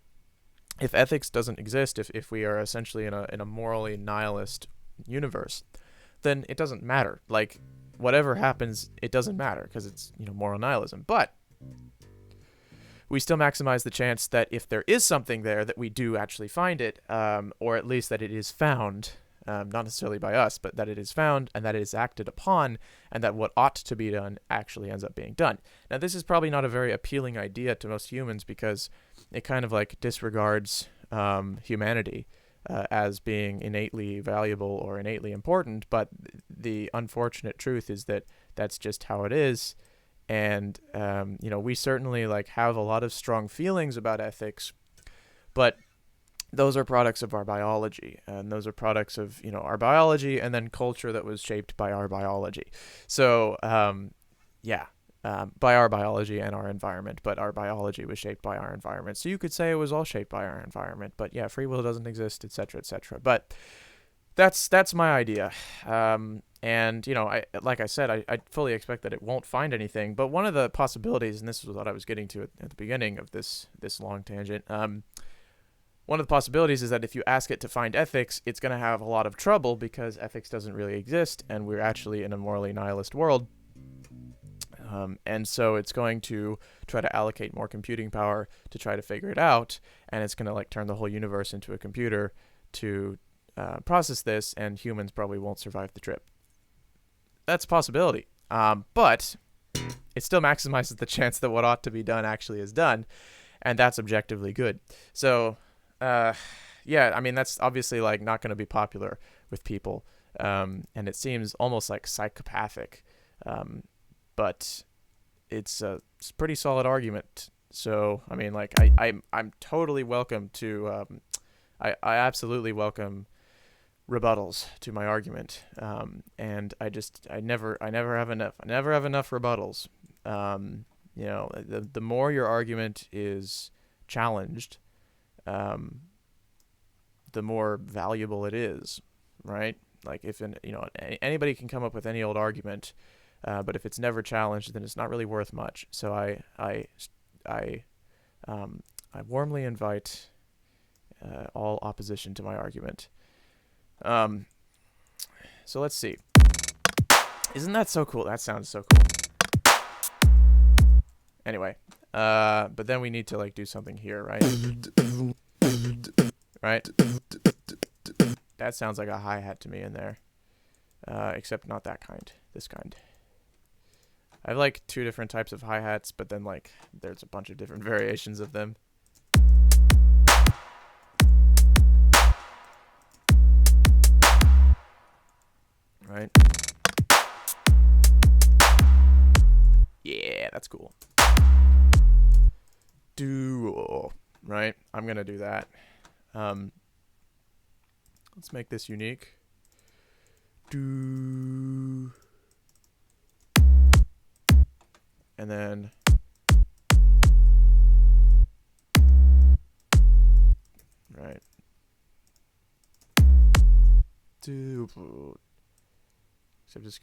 Speaker 1: if ethics doesn't exist, if we are essentially in a morally nihilist universe, then it doesn't matter. Like, whatever happens, it doesn't matter, because it's moral nihilism. But we still maximize the chance that if there is something there, that we do actually find it, or at least that it is found. Not necessarily by us, but that it is found and that it is acted upon, and that what ought to be done actually ends up being done. Now, this is probably not a very appealing idea to most humans, because it kind of, like, disregards humanity as being innately valuable or innately important, but the unfortunate truth is that that's just how it is. And we certainly, like, have a lot of strong feelings about ethics, but those are products of our biology, and those are products of our biology and then culture that was shaped by our biology. So by our biology and our environment, but our biology was shaped by our environment. So you could say it was all shaped by our environment, but yeah, free will doesn't exist, etc., etc. But that's my idea. And like I said, I fully expect that it won't find anything. But one of the possibilities, and this is what I was getting to at the beginning of this long tangent, one of the possibilities is that if you ask it to find ethics, it's going to have a lot of trouble, because ethics doesn't really exist, and we're actually in a morally nihilist world. And so it's going to try to allocate more computing power to try to figure it out, and it's going to, like, turn the whole universe into a computer to process this, and humans probably won't survive the trip. That's a possibility. But it still maximizes the chance that what ought to be done actually is done, and that's objectively good. So, yeah, I mean, that's obviously like not going to be popular with people, and it seems almost like psychopathic, but it's a pretty solid argument. So, I mean, like, I'm totally welcome to, I absolutely welcome rebuttals to my argument, and I never have enough rebuttals. You know, the more your argument is challenged, the more valuable it is, right? Like if anybody can come up with any old argument, but if it's never challenged, then it's not really worth much. So I warmly invite all opposition to my argument. So let's see. Isn't that so cool? That sounds so cool. Anyway, but then we need to like do something here, right? Right? That sounds like a hi-hat to me in there. Except not that kind. This kind. I have like 2 different types of hi-hats, but then like there's a bunch of different variations of them. Right? Yeah, that's cool. Right? I'm gonna do that. Let's make this unique. And then right. Except it's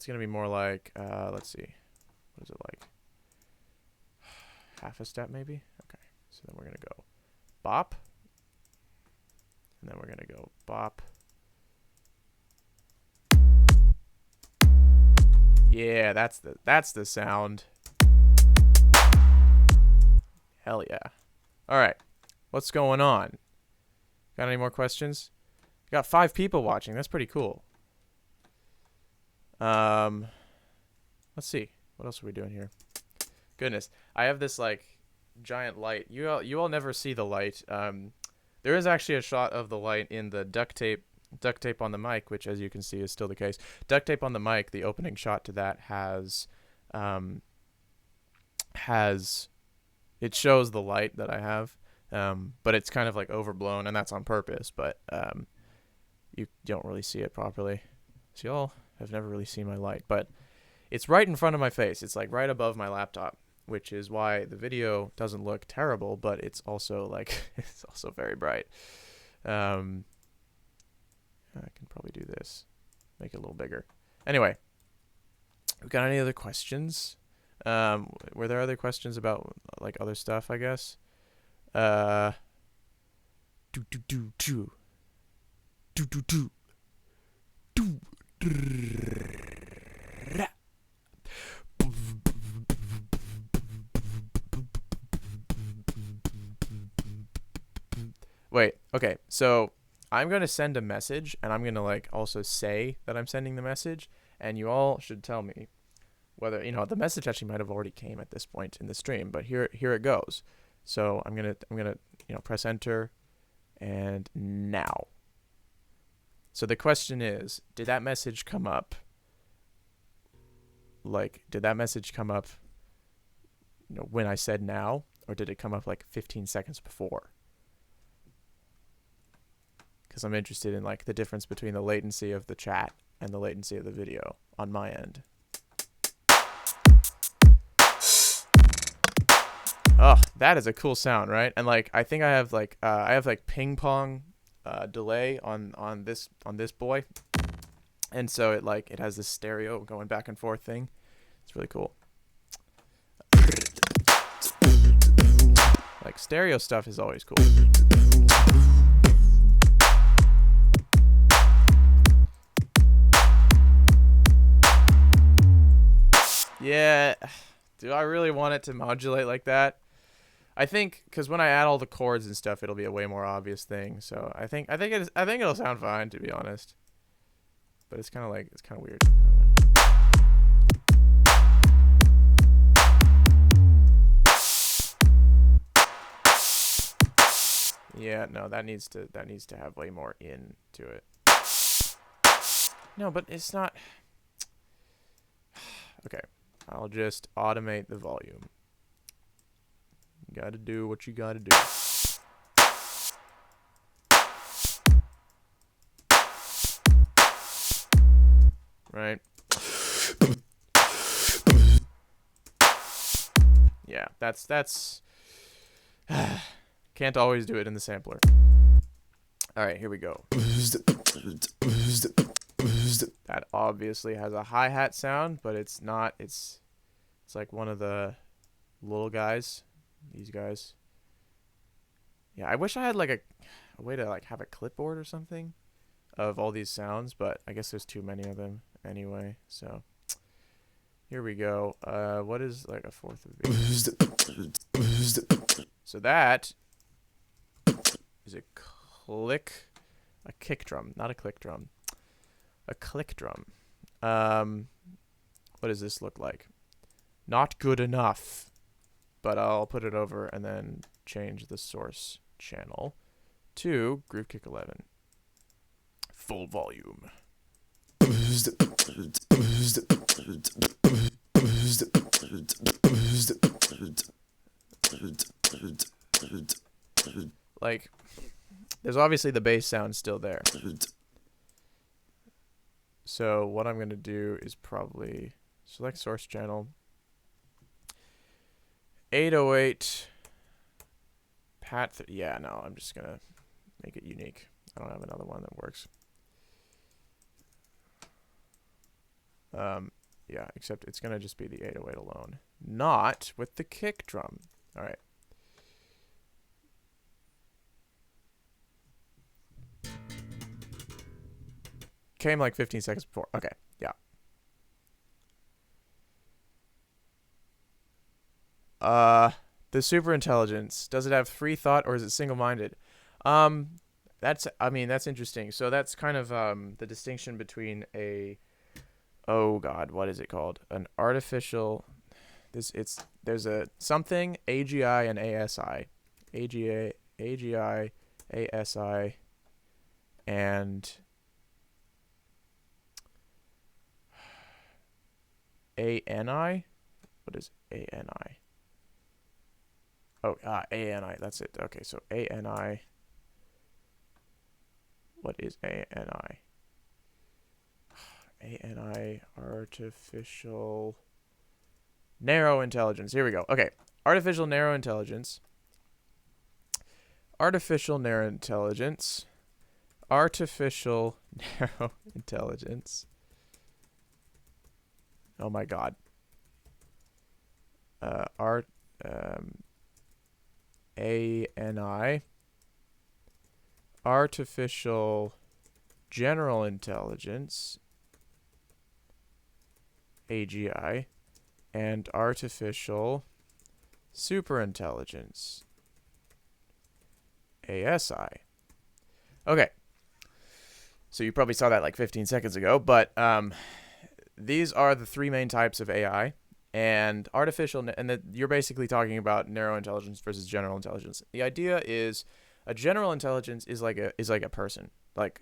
Speaker 1: gonna be more like let's see. What is it like? Half a step maybe? Okay. So then we're gonna go bop. And then we're gonna go bop. Yeah, that's the sound. Hell yeah. Alright. What's going on? Got any more questions? Got 5 people watching. That's pretty cool. Let's see. What else are we doing here? Goodness. I have this like giant light. You all never see the light. There is actually a shot of the light in the duct tape on the mic, which as you can see is still the case. Duct tape on the mic, the opening shot to that has it shows the light that I have, but it's kind of like overblown, and that's on purpose, but you don't really see it properly. So y'all have never really seen my light, but it's right in front of my face. It's like right above my laptop, which is why the video doesn't look terrible, but it's also like it's also very bright. I can probably do this, make it a little bigger. Anyway, we got any other questions? Were there other questions about like other stuff? I guess. Wait, okay, so I'm going to send a message, and I'm going to like also say that I'm sending the message, and you all should tell me whether, the message actually might have already came at this point in the stream, but here it goes. So I'm going to press enter, and now. So the question is, did that message come up? Like, did that message come up when I said now, or did it come up like 15 seconds before? Because I'm interested in like the difference between the latency of the chat and the latency of the video on my end. Oh, that is a cool sound, right? And like I think I have like ping pong delay on this boy, and so it has this stereo going back and forth thing. It's really cool. Like stereo stuff is always cool. Yeah, do I really want it to modulate like that? I think because when I add all the chords and stuff, it'll be a way more obvious thing. So I think it'll sound fine, to be honest. But it's kind of weird. Yeah, no, that needs to have way more into it. No, but it's not. Okay, I'll just automate the volume. You gotta do what you gotta do. Right? Yeah, that's can't always do it in the sampler. All right, here we go. That obviously has a hi-hat sound, but it's not. It's like one of the little guys. These guys. Yeah, I wish I had like a way to like have a clipboard or something of all these sounds, but I guess there's too many of them anyway. So here we go. What is like a fourth of beat? So that is a kick drum, not a click drum. A click drum. What does this look like? Not good enough, but I'll put it over and then change the source channel to Groove Kick 11. Full volume. Like, there's obviously the bass sound still there. So what I'm going to do is probably select source channel. 808 yeah, no, I'm just going to make it unique. I don't have another one that works. Yeah, except it's going to just be the 808 alone, not with the kick drum. All right. Came like 15 seconds before. Okay, yeah. The super intelligence, does it have free thought or is it single-minded? That's interesting. So that's kind of the distinction between oh god, what is it called? An artificial there's a something AGI and ASI. AGI, ASI, and ANI? What is ANI? Oh, ANI, that's it. Okay, so ANI. What is ANI? ANI, artificial narrow intelligence. Here we go. Okay, artificial narrow intelligence. Artificial narrow intelligence. Artificial narrow intelligence. Oh my god. ANI. Artificial general intelligence. AGI. And artificial superintelligence. ASI. Okay. So you probably saw that like 15 seconds ago, but these are the three main types of AI, and you're basically talking about narrow intelligence versus general intelligence. The idea is a general intelligence is like a person, like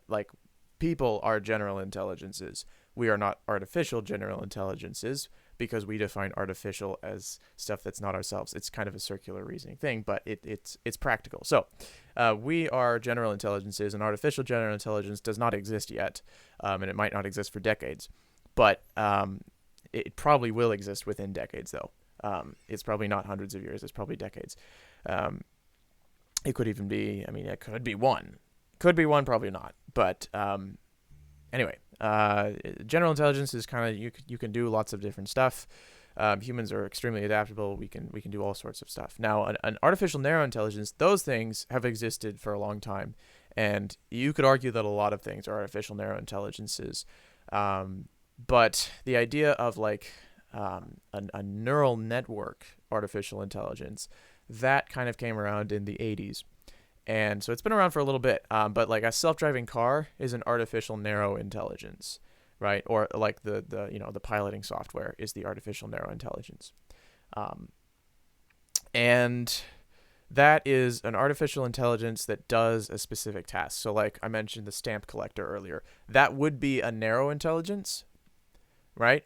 Speaker 1: like people are general intelligences. We are not artificial general intelligences because we define artificial as stuff that's not ourselves. It's kind of a circular reasoning thing, but it's practical. So we are general intelligences, and artificial general intelligence does not exist yet, and it might not exist for decades. But it probably will exist within decades, though. It's probably not hundreds of years. It's probably decades. It could even be, it could be one. Could be one, probably not. But anyway, general intelligence is kind of, you can do lots of different stuff. Humans are extremely adaptable. We can do all sorts of stuff. Now, an artificial narrow intelligence, those things have existed for a long time. And you could argue that a lot of things are artificial narrow intelligences. But the idea of like a neural network artificial intelligence. That kind of came around in the 80s. And so it's been around for a little bit. But like a self-driving car is an artificial narrow intelligence, right? Or like the piloting software is the artificial narrow intelligence. And that is an artificial intelligence that does a specific task. So like I mentioned the stamp collector earlier, that would be a narrow intelligence, right?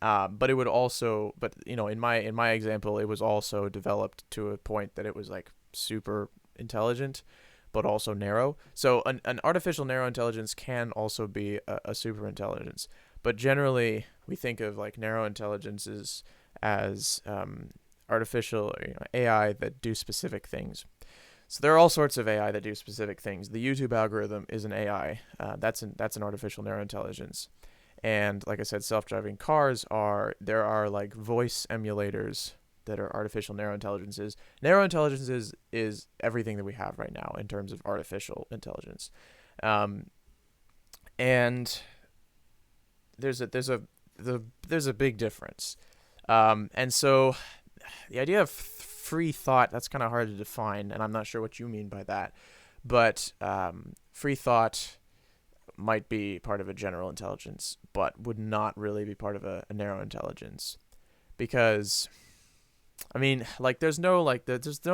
Speaker 1: But it would also, but in my example, it was also developed to a point that it was like super intelligent, but also narrow. So an artificial narrow intelligence can also be a super intelligence. But generally, we think of like narrow intelligences as artificial AI that do specific things. So there are all sorts of AI that do specific things. The YouTube algorithm is an AI. That's an artificial narrow intelligence. And like I said, self-driving cars there are like voice emulators that are artificial narrow intelligences. Narrow intelligence is everything that we have right now in terms of artificial intelligence. And there's a big difference. And so the idea of free thought, that's kind of hard to define, and I'm not sure what you mean by that. But free thought might be part of a general intelligence, but would not really be part of a narrow intelligence. Because, I mean, like there's no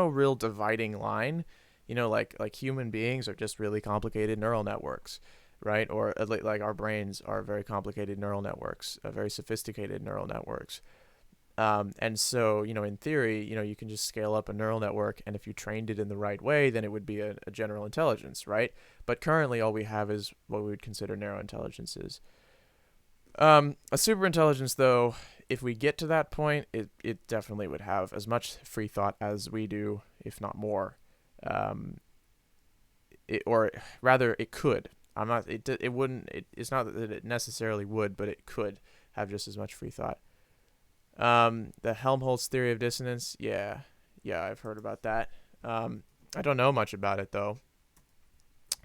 Speaker 1: real dividing line. Like human beings are just really complicated neural networks, right? Or like our brains are very complicated neural networks, very sophisticated neural networks. And so, in theory, you can just scale up a neural network, and if you trained it in the right way, then it would be a general intelligence, right? But currently, all we have is what we would consider narrow intelligences. A super intelligence, though, if we get to that point, it definitely would have as much free thought as we do, if not more. Or rather, it could. It wouldn't. It's not that it necessarily would, but it could have just as much free thought. The Helmholtz theory of dissonance, yeah, I've heard about that. I don't know much about it though.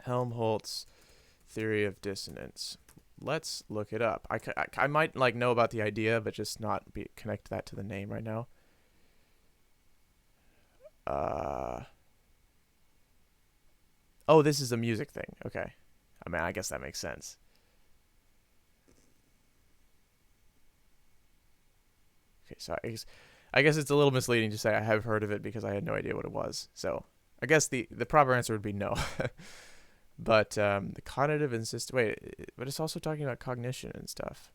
Speaker 1: Helmholtz theory of dissonance. Let's look it up. I might like know about the idea, but just not connect that to the name right now. Oh, this is a music thing. Okay. I mean, I guess that makes sense. Okay, so I guess it's a little misleading to say I have heard of it because I had no idea what it was. So I guess the proper answer would be no. But the cognitive and system. Wait, but it's also talking about cognition and stuff.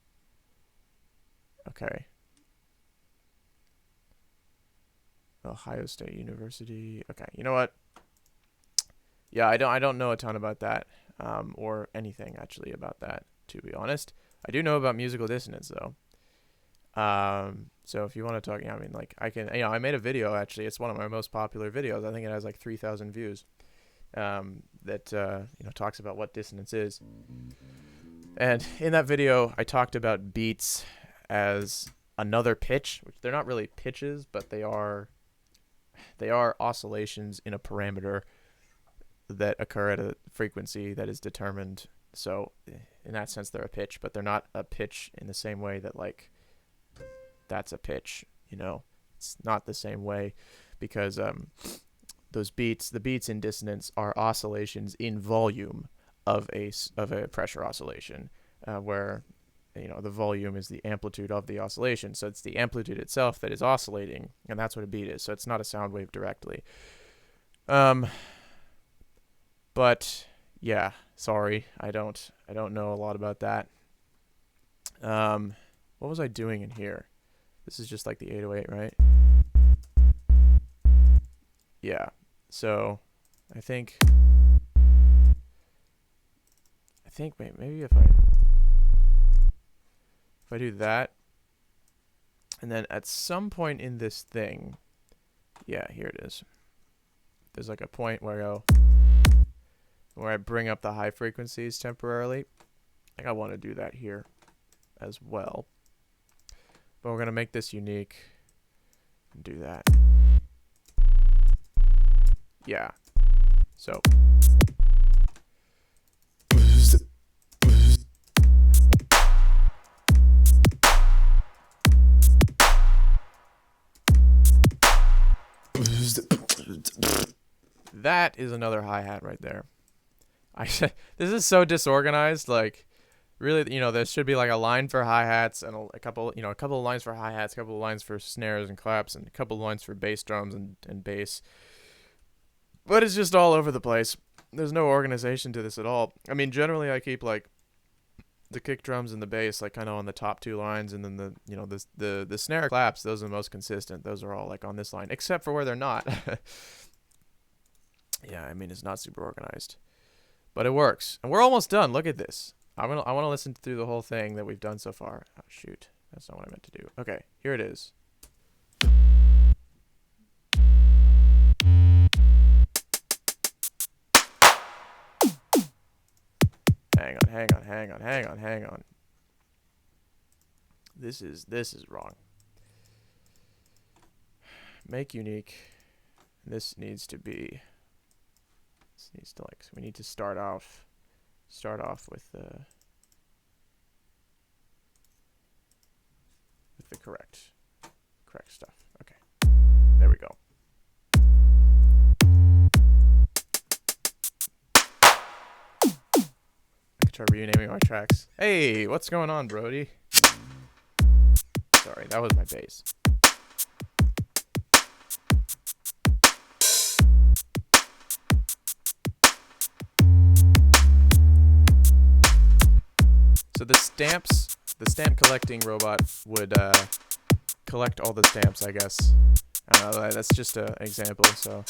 Speaker 1: Okay. Ohio State University. Okay, you know what? Yeah, I don't know a ton about that, or anything actually about that, to be honest. I do know about musical dissonance though. So if you want to talk, I mean, like I made a video actually. It's one of my most popular videos. I think it has like 3,000 views. That talks about what dissonance is. And in that video, I talked about beats as another pitch, which they're not really pitches, but they are oscillations in a parameter that occur at a frequency that is determined. So in that sense, they're a pitch, but they're not a pitch in the same way that like that's a pitch. It's not the same way because the beats in dissonance are oscillations in volume of a pressure oscillation, where the volume is the amplitude of the oscillation. So it's the amplitude itself that is oscillating, and that's what a beat is. So it's not a sound wave directly. But yeah, sorry, I don't know a lot about that. What was I doing in here? This is just like the 808, right? Yeah. So I think maybe if I do that, and then at some point in this thing, yeah, here it is. There's like a point where I bring up the high frequencies temporarily. I think I want to do that here as well. But we're going to make this unique and do that. Yeah. So. That is another hi-hat right there. This is so disorganized. Like, really, there should be like a line for hi-hats and a couple of lines for hi-hats, a couple of lines for snares and claps, and a couple of lines for bass drums and bass. But it's just all over the place. There's no organization to this at all. I mean, generally I keep like the kick drums and the bass like kind of on the top two lines, and then the snare claps, those are the most consistent. Those are all like on this line, except for where they're not. Yeah, I mean, it's not super organized, but it works. And we're almost done. Look at this. I want to listen through the whole thing that we've done so far. Oh, shoot. That's not what I meant to do. Okay, here it is. Hang on. This is wrong. Make unique. This needs to like, we need to start off with the correct stuff. Okay. There we go. I could try renaming my tracks. Hey, what's going on, Brody? Sorry, that was my bass. So the stamp collecting robot would collect all the stamps, I guess. I don't know, that's just an example, so.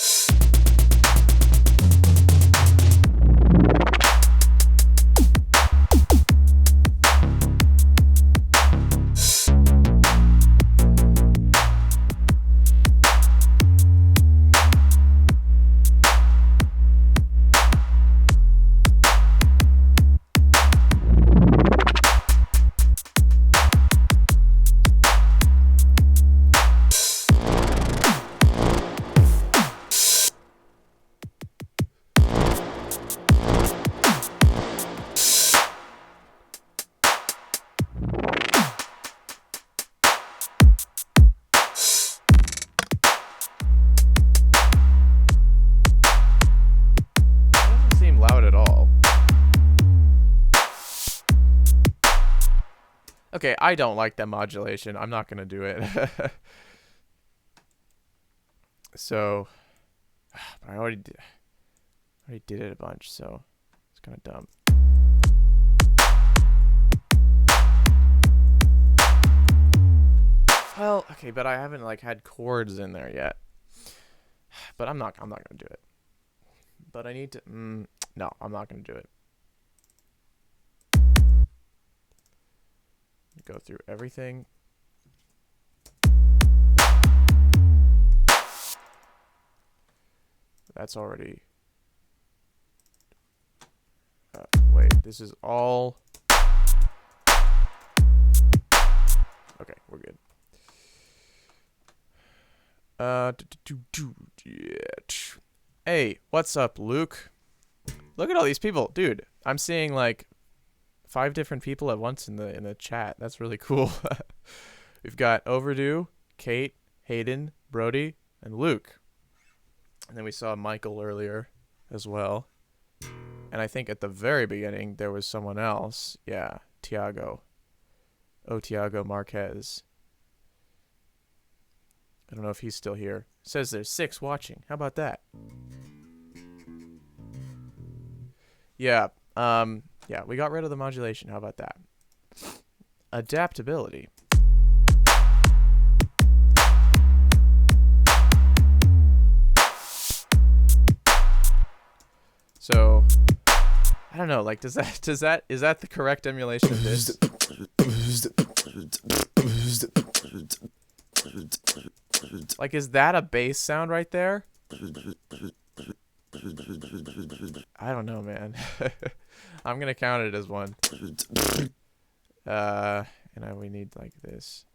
Speaker 1: Okay, I don't like that modulation. I'm not gonna do it. So, I already did it a bunch, so it's kind of dumb. Well, okay, but I haven't like had chords in there yet. But I'm not gonna do it. But I need to. No, I'm not gonna do it. Go through everything. That's already. Wait, this is all. Okay, we're good. Hey, what's up, Luke? Look at all these people, dude. I'm seeing like 5 different people at once in the chat. That's really cool. We've got Overdue, Kate, Hayden, Brody, and Luke. And then we saw Michael earlier as well. And I think at the very beginning there was someone else. Yeah, Tiago. Tiago Marquez. I don't know if he's still here. It says there's 6 watching. How about that? Yeah. Yeah, we got rid of the modulation. How about that? Adaptability. So, I don't know, like is that the correct emulation of this? Like, is that a bass sound right there? I don't know, man. I'm gonna count it as one. And we need like this.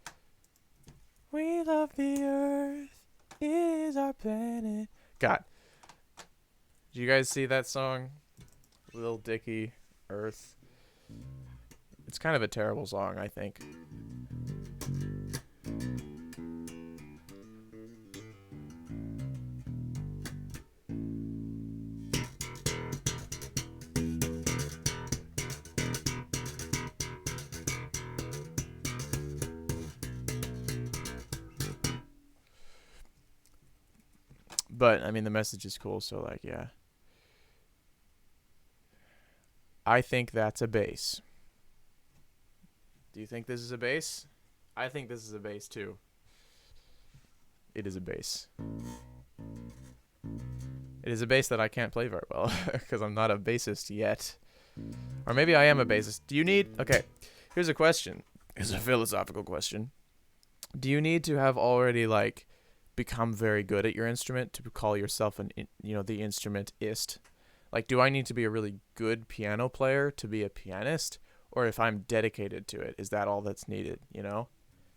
Speaker 1: We love the earth, it is our planet. God. Did you guys see that song? Lil Dicky, Earth. It's kind of a terrible song, I think. But I mean, the message is cool, so like, yeah. I think that's a bass. Do you think this is a bass? I think this is a bass too. It is a bass. It is a bass that I can't play very well because I'm not a bassist yet. Or maybe I am a bassist. Do you need... Okay, here's a question. Here's a philosophical question. Do you need to have already, like, become very good at your instrument to call yourself the instrumentist? Like, do I need to be a really good piano player to be a pianist? Or if I'm dedicated to it, is that all that's needed, you know?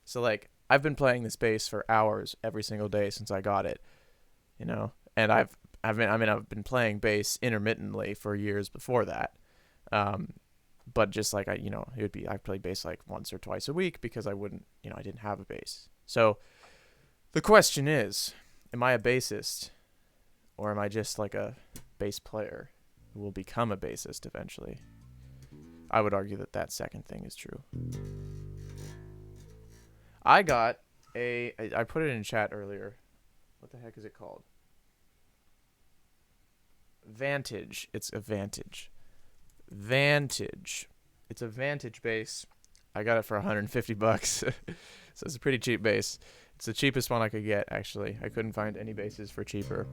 Speaker 1: So, like, I've been playing this bass for hours every single day since I got it, you know? And I've been playing bass intermittently for years before that. But just like I played bass like once or twice a week because I didn't have a bass. So the question is, am I a bassist or am I just like a bass player who will become a bassist eventually? I would argue that second thing is true. I got I put it in chat earlier. What the heck is it called? Vantage. It's a Vantage. Vantage. It's a Vantage bass. I got it for $150. So it's a pretty cheap bass. It's the cheapest one I could get, actually. I couldn't find any basses for cheaper.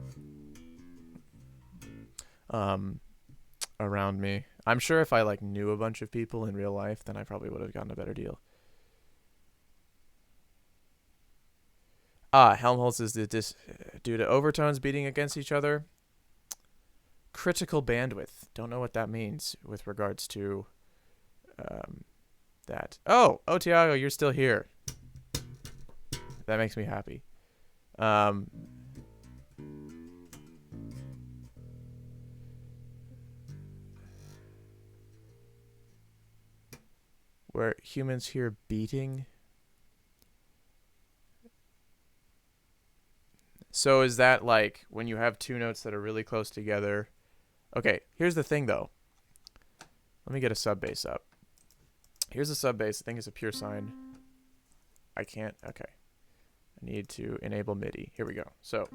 Speaker 1: Around me. I'm sure if I like knew a bunch of people in real life, then I probably would have gotten a better deal. Helmholtz is due to overtones beating against each other. Critical bandwidth. Don't know what that means with regards to that. Oh, Tiago, you're still here. That makes me happy. Where humans hear beating. So is that like when you have two notes that are really close together? Okay, here's the thing though. Let me get a sub bass up. Here's a sub bass. I think it's a pure sine. I can't. Okay. I need to enable MIDI. Here we go. So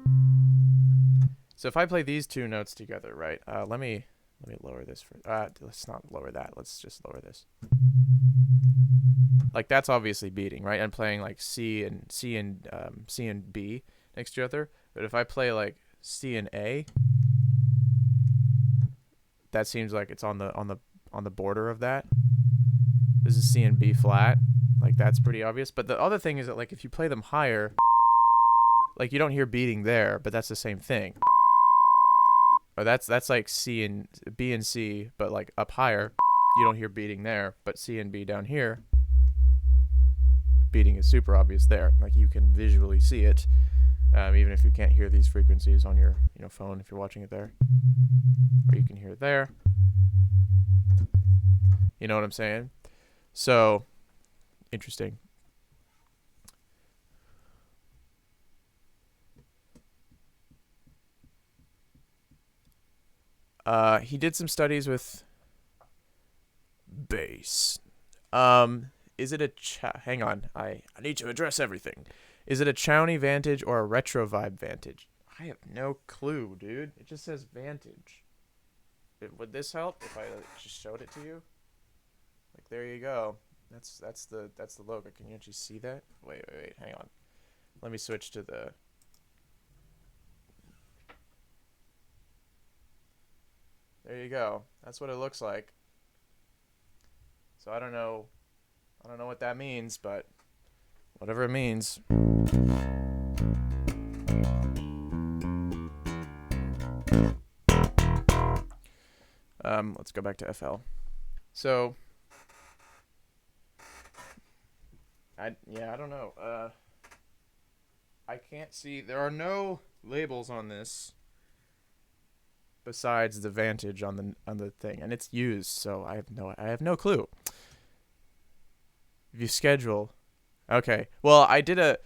Speaker 1: if I play these two notes together, right? Let me lower this for. Let's not lower that. Let's just lower this. Like that's obviously beating, right? I'm playing like C and B next to each other. But if I play like C and A, that seems like it's on the border of that. This is C and B flat. Like that's pretty obvious. But the other thing is that like if you play them higher, like you don't hear beating there, but that's the same thing. Or that's like C and B and C, but like up higher, you don't hear beating there, but C and B down here, beating is super obvious there. Like you can visually see it, even if you can't hear these frequencies on your phone if you're watching it there, or you can hear it there. You know what I'm saying? So interesting. He did some studies with bass. Is it a hang on, I need to address everything. Is it a Chowney Vantage or a Retro Vibe Vantage? I have no clue, dude. It just says Vantage. Would this help if I just showed it to you? Like there you go. That's the logo. Can you actually see that? Wait, hang on. Let me switch to the. There you go. That's what it looks like. So I don't know what that means, but whatever it means. Let's go back to FL. So I don't know. I can't see. There are no labels on this besides the Vantage on the thing, and it's used, so I have no clue. If you schedule, okay. Well, I did a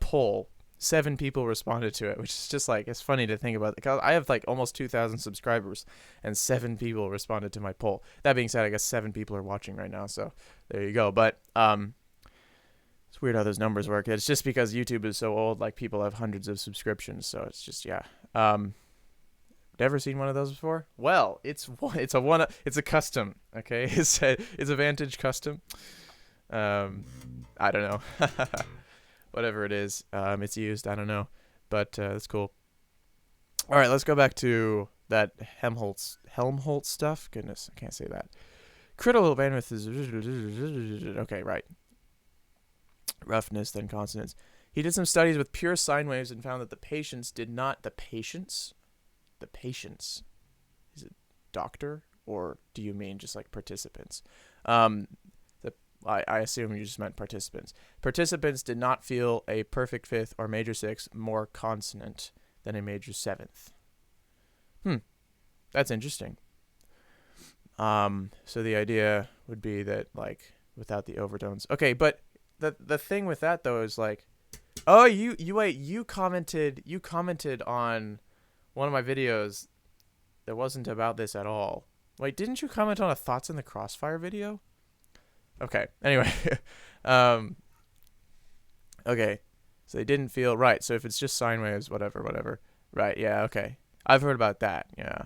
Speaker 1: poll. 7 people responded to it, which is just like, it's funny to think about. Because I have like almost 2,000 subscribers, and 7 people responded to my poll. That being said, I guess 7 people are watching right now, so there you go. But It's weird how those numbers work. It's just because YouTube is so old, like people have hundreds of subscriptions, so it's just yeah. Never seen one of those before? Well, it's a custom, okay? It's a Vantage custom. I don't know. Whatever it is, it's used, I don't know. But that's cool. All right, let's go back to that Helmholtz stuff. Goodness, I can't say that. Critical bandwidth is okay, right. Roughness, then consonants. He did some studies with pure sine waves and found that the patients, is it doctor, or do you mean just like participants? I assume you just meant participants. Participants did not feel a perfect fifth or major sixth more consonant than a major seventh. That's interesting. So the idea would be that, like, without the overtones. Okay, but the thing with that though is like, oh, you commented on one of my videos that wasn't about this at all. Wait, didn't you comment on a Thoughts in the Crossfire video? Okay. Anyway, okay. So they didn't feel right. So if it's just sine waves, whatever. Right. Yeah. Okay. I've heard about that. Yeah.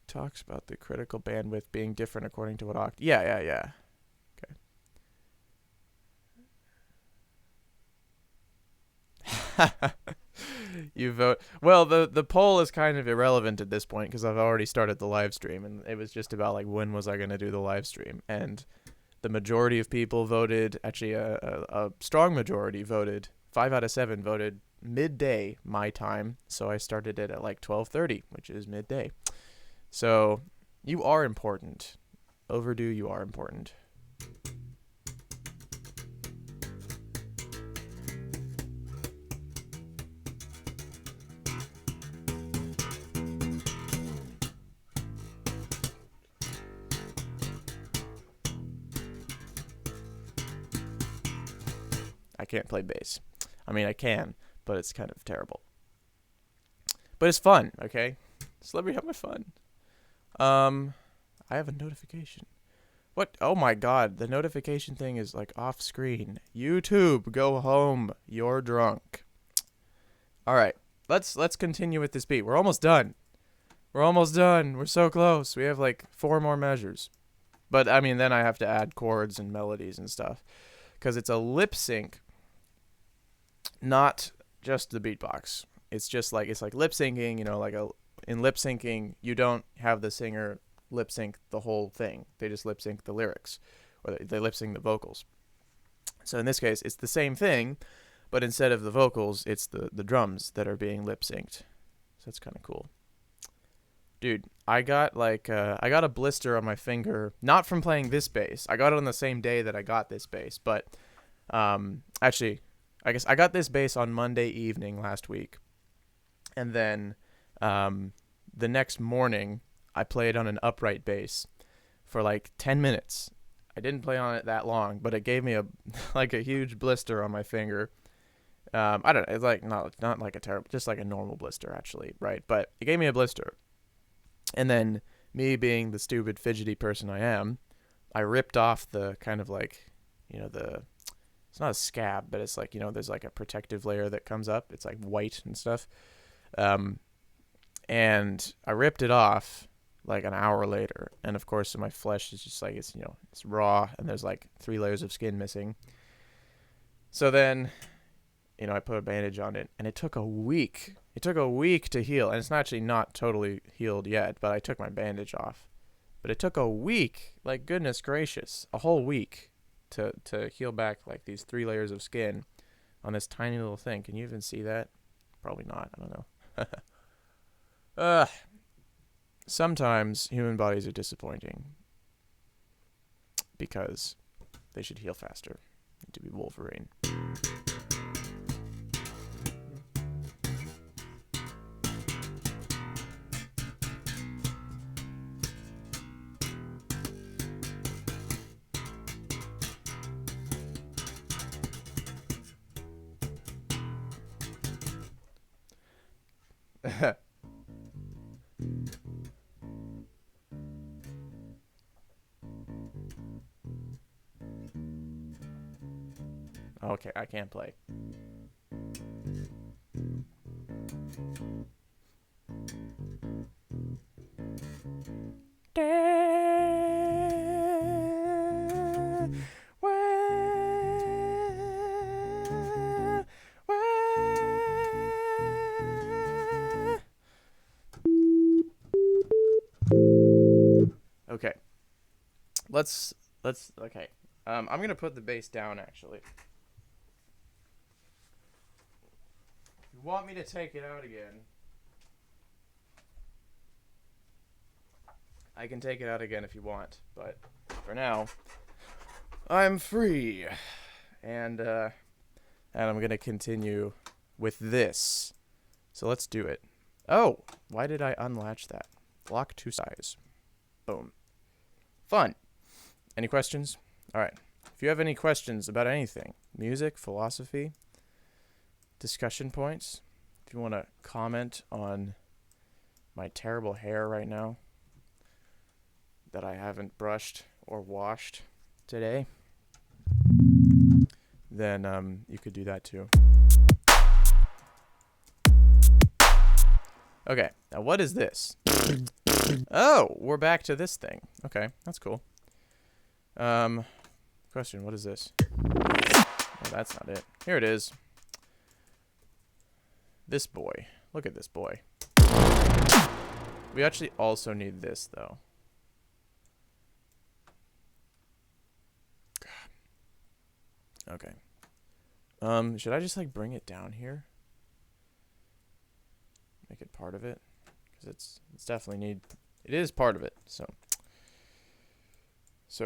Speaker 1: Talks about the critical bandwidth being different according to what oct. Yeah. Okay. You vote. Well, the poll is kind of irrelevant at this point because I've already started the live stream, and it was just about like when was I going to do the live stream, and the majority of people voted. Actually, a strong majority voted. 5 out of 7 voted midday my time, so I started it at like 12:30, which is midday. So you are important. Overdue, you are important. I can't play bass. I mean, I can, but it's kind of terrible. But it's fun, okay? Just let me have my fun. I have a notification. What? Oh my god, the notification thing is like off screen. YouTube, go home. You're drunk. All right, let's continue with this beat. We're almost done. We're so close. We have like 4 more measures. But I mean, then I have to add chords and melodies and stuff because it's a lip sync, not just the beatbox. It's like lip syncing, you know, in lip syncing, you don't have the singer lip sync the whole thing. They just lip sync the lyrics, or they lip sync the vocals. So in this case, it's the same thing, but instead of the vocals, it's the drums that are being lip synced. So that's kind of cool. Dude, I got a blister on my finger, not from playing this bass. I got it on the same day that I got this bass, but actually, I guess I got this bass on Monday evening last week. And then the next morning, I played on an upright bass for like 10 minutes. I didn't play on it that long, but it gave me a huge blister on my finger. I don't know. It's like not like a terrible, just like a normal blister actually, right? But it gave me a blister. And then me being the stupid fidgety person I am, I ripped off the kind of like, you know, it's not a scab, but it's like, you know, there's like a protective layer that comes up. It's like white and stuff. And I ripped it off like an hour later. And of course, my flesh is just like, it's, you know, it's raw and there's like 3 layers of skin missing. So then, you know, I put a bandage on it and it took a week. It took a week to heal. And it's actually not totally healed yet, but I took my bandage off. But it took a week, like goodness gracious, a whole week to heal back like these 3 layers of skin on this tiny little thing. Can you even see that? Probably not. I don't know. Sometimes human bodies are disappointing because they should heal faster. Need to be Wolverine. Okay, I can't play. Okay. Let's okay. I'm gonna put the bass down actually. You want me to take it out again? I can take it out again if you want, but for now, I'm free, and I'm gonna continue with this. So let's do it. Oh, why did I unlatch that? Lock to size. Boom. Fun. Any questions? All right. If you have any questions about anything, music, philosophy, discussion points, if you want to comment on my terrible hair right now that I haven't brushed or washed today, then you could do that too. Okay, now what is this? Oh, we're back to this thing. Okay, that's cool. Question, what is this? Oh, that's not it. Here it is. This boy. Look at this boy. We actually also need this, though. Okay. Should I just, like, bring it down here? Make it part of it? Because it's definitely it is part of it, so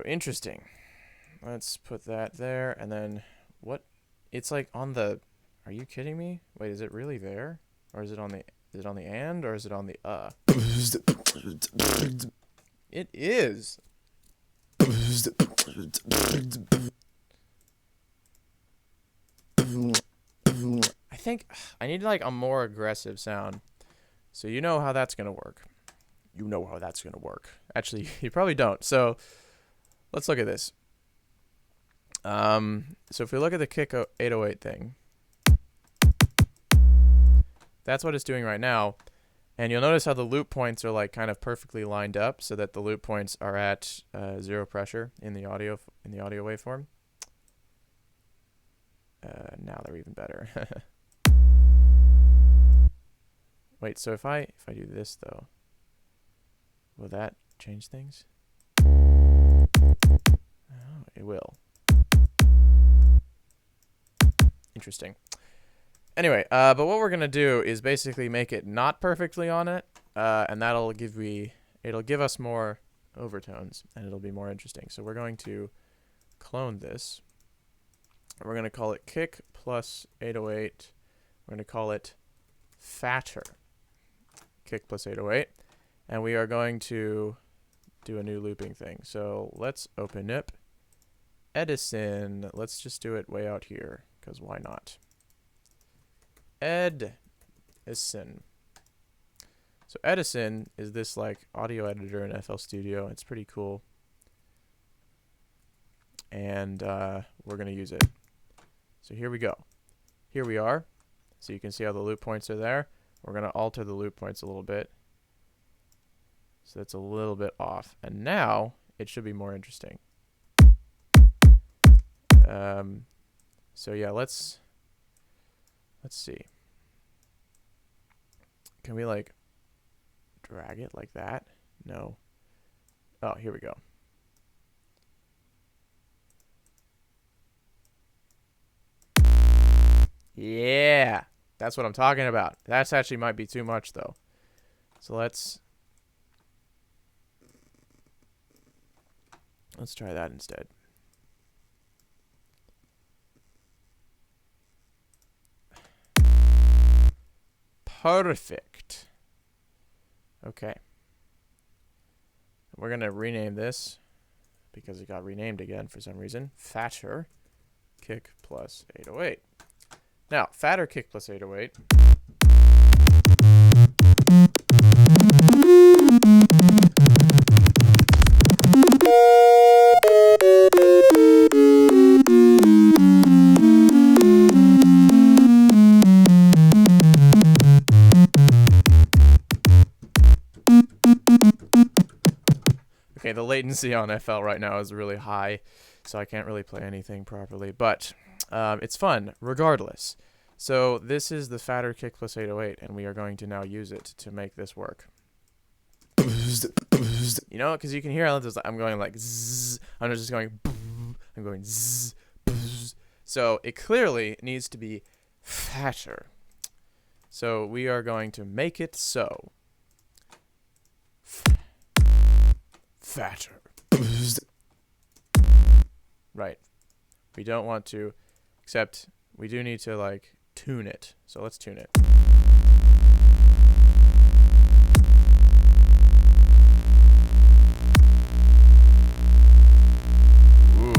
Speaker 1: interesting. Let's put that there, and then what? It's like on the. Are you kidding me? Wait, is it really there, or is it on the? Is it on the and, or is it on the It is. I think I need like a more aggressive sound. So you know how that's going to work. You know how that's going to work. Actually, you probably don't. So let's look at this. So if we look at the kick 808 thing, that's what it's doing right now. And you'll notice how the loop points are like kind of perfectly lined up so that the loop points are at 0 pressure in the audio waveform. Now they're even better. Wait, so if I do this though, will that change things? Oh, it will. Interesting. Anyway, but what we're gonna do is basically make it not perfectly on it, and that'll give us more overtones, and it'll be more interesting. So we're going to clone this. We're gonna call it kick plus 808. We're gonna call it fatter. Kick plus 808, and we are going to do a new looping thing. So let's open up Edison. Let's just do it way out here, because why not? Edison. So Edison is this like audio editor in FL Studio. It's pretty cool, and we're gonna use it. So here we go. Here we are. So you can see how the loop points are there. We're going to alter the loop points a little bit. So that's a little bit off. And now it should be more interesting. So yeah, let's see. Can we like drag it like that? No. Oh, here we go. Yeah. That's what I'm talking about. That's actually might be too much, though. So let's try that instead. Perfect. Okay. We're going to rename this because it got renamed again for some reason. Fatter kick plus 808. Now, fatter kick plus 808. latency on FL right now is really high, so I can't really play anything properly. But it's fun, regardless. So this is the fatter kick plus 808, and we are going to now use it to make this work. You know, because you can hear I'm going like zzz. I'm just going. I'm going zzz. So it clearly needs to be fatter. So we are going to make it so. Fatter. Right. We don't want to, except we do need to like tune it. So let's tune it. Ooh.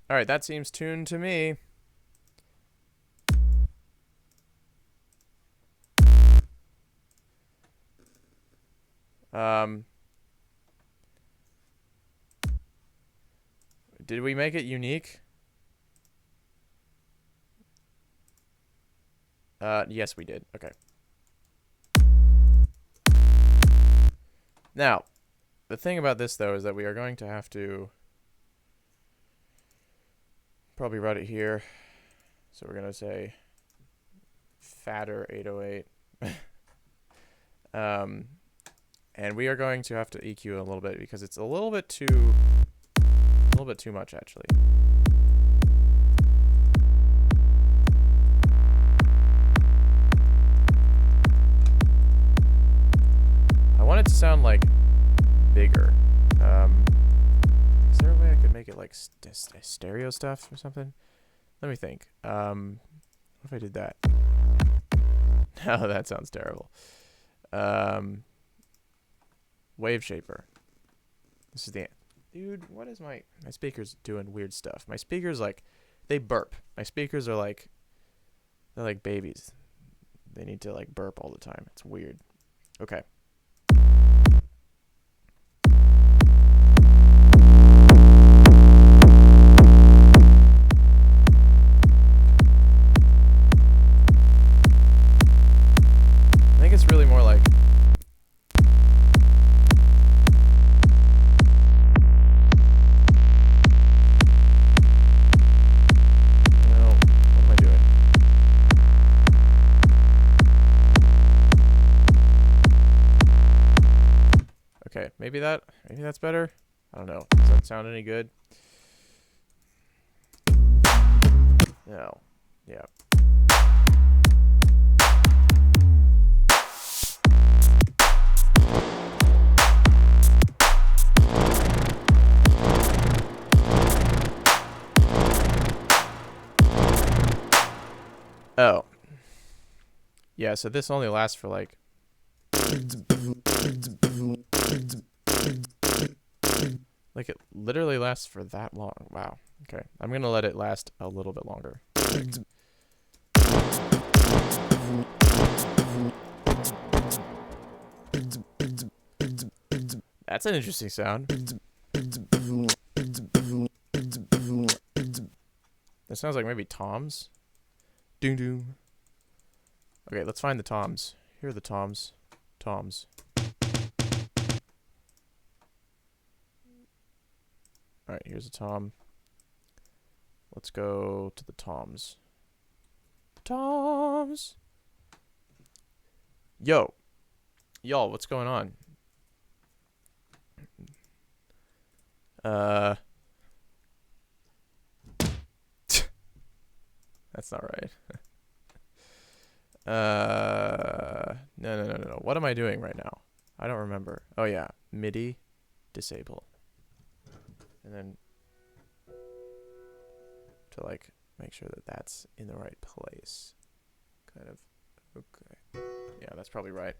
Speaker 1: All right, that seems tuned to me. Did we make it unique? Yes, we did. Okay. Now, the thing about this, though, is that we are going to have to probably write it here. So we're going to say fatter 808. And we are going to have to EQ it a little bit because it's a little bit too much, actually. I want it to sound like bigger. Is there a way I could make it like stereo stuff or something? Let me think. What if I did that? No, that sounds terrible. Wave shaper. This is the... Dude, what is my speaker's doing weird stuff. My speakers, like, they burp. My speakers are like, they're like babies. They need to like burp all the time. It's weird. Okay. I think it's really more like... Okay, maybe that's better. I don't know. Does that sound any good? No. Yeah. Oh. Yeah, so this only lasts for like... Like, it literally lasts for that long. Wow. Okay. I'm going to let it last a little bit longer. That's an interesting sound. That sounds like maybe toms. Doom doom. Okay, let's find the toms. Here are the toms. Toms. Alright, here's a tom. Let's go to the toms. Toms! Yo! Y'all, what's going on? That's not right. No. What am I doing right now? I don't remember. Oh yeah, MIDI, disable. And then to like make sure that that's in the right place. Kind of. Okay. Yeah, that's probably right.